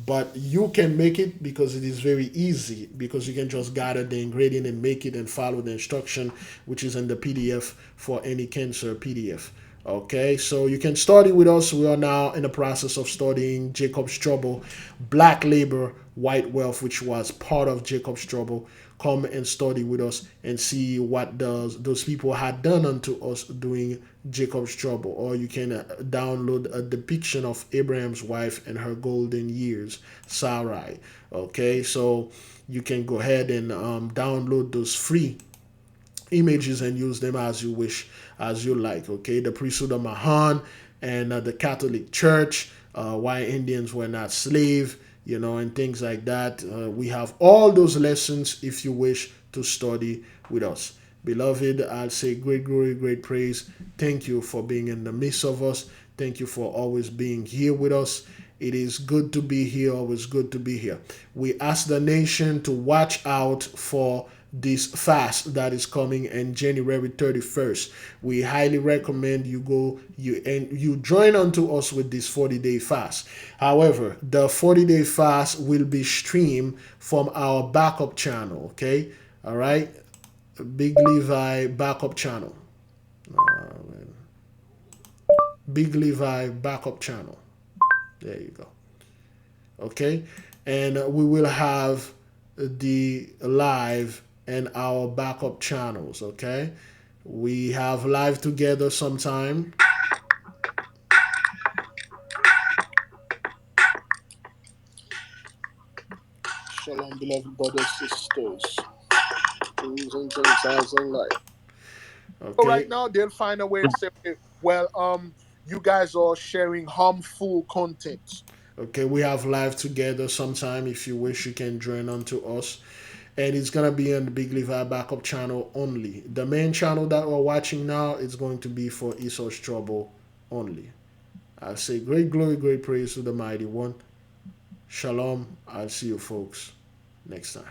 But you can make it because it is very easy, because you can just gather the ingredient and make it and follow the instruction which is in the PDF for any cancer PDF. Okay, so you can study with us. We are now in the process of studying Jacob's Trouble, Black Labor, White Wealth, which was part of Jacob's Trouble. Come and study with us and see what those people had done unto us during Jacob's Trouble. Or you can download a depiction of Abraham's wife and her golden years, Sarai. Okay, so you can go ahead and download those free images and use them as you wish, as you like. Okay, the priesthood of Mahan and the Catholic Church, why Indians were not slave, and things like that. We have all those lessons if you wish to study with us. Beloved, I'll say great glory, great praise. Thank you for being in the midst of us. Thank you for always being here with us. It is good to be here, always good to be here. We ask the nation to watch out for this fast that is coming in January 31st. We highly recommend you join unto us with this 40-day fast. However, the 40-day fast will be streamed from our backup channel. Okay, all right, Big Levi backup channel. Big Levi backup channel. There you go. Okay, and we will have the live and our backup channels. Okay, we have live together sometime. Shalom, beloved brothers, sisters, Jews and Gentiles alike. Okay. So right now they'll find a way and say, well, you guys are sharing harmful content. Okay, we have live together sometime. If you wish, you can join unto us. And it's gonna be on the Big Levi backup channel only. The main channel that we're watching now is going to be for Esau's Trouble only. I say great glory, great praise to the mighty one. Shalom. I'll see you folks next time.